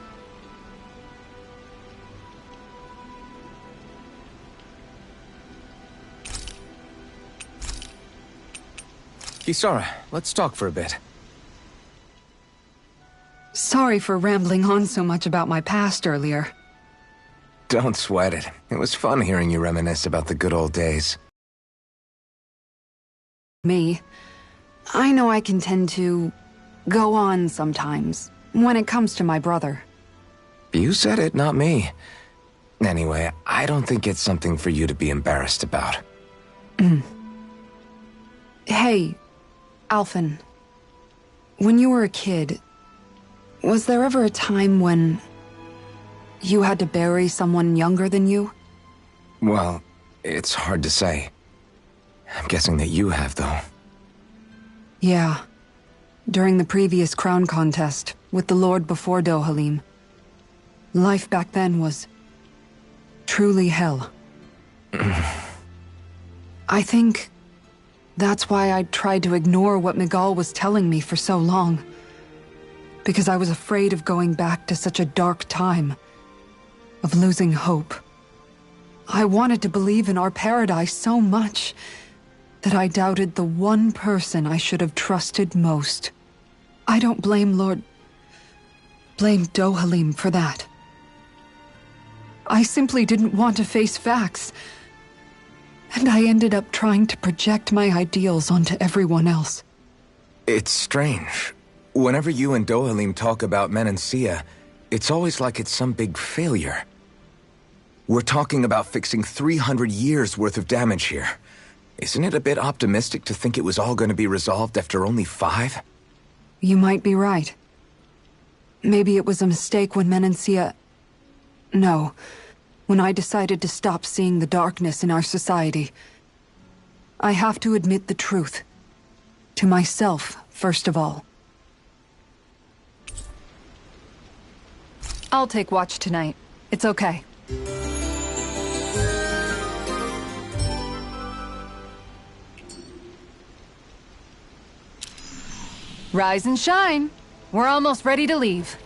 Kisara, let's talk for a bit. Sorry for rambling on so much about my past earlier. Don't sweat it. It was fun hearing you reminisce about the good old days. Me, I know I can tend to go on sometimes when it comes to my brother. You said it, not me. Anyway, I don't think it's something for you to be embarrassed about. Hey, Alphen. When you were a kid, was there ever a time when you had to bury someone younger than you? Well, it's hard to say. I'm guessing that you have, though. Yeah. During the previous crown contest, with the Lord before Dohalim. Life back then was truly hell. I think that's why I tried to ignore what Miguel was telling me for so long. Because I was afraid of going back to such a dark time. Of losing hope. I wanted to believe in our paradise so much that I doubted the one person I should have trusted most. I don't blame Dohalim for that. I simply didn't want to face facts. And I ended up trying to project my ideals onto everyone else. It's strange. Whenever you and Dohalim talk about Menancia, it's always like it's some big failure. We're talking about fixing 300 years worth of damage here. Isn't it a bit optimistic to think it was all going to be resolved after only 5? You might be right. Maybe it was a mistake when Menancia... No. When I decided to stop seeing the darkness in our society. I have to admit the truth. To myself, first of all. I'll take watch tonight. It's okay. Rise and shine. We're almost ready to leave.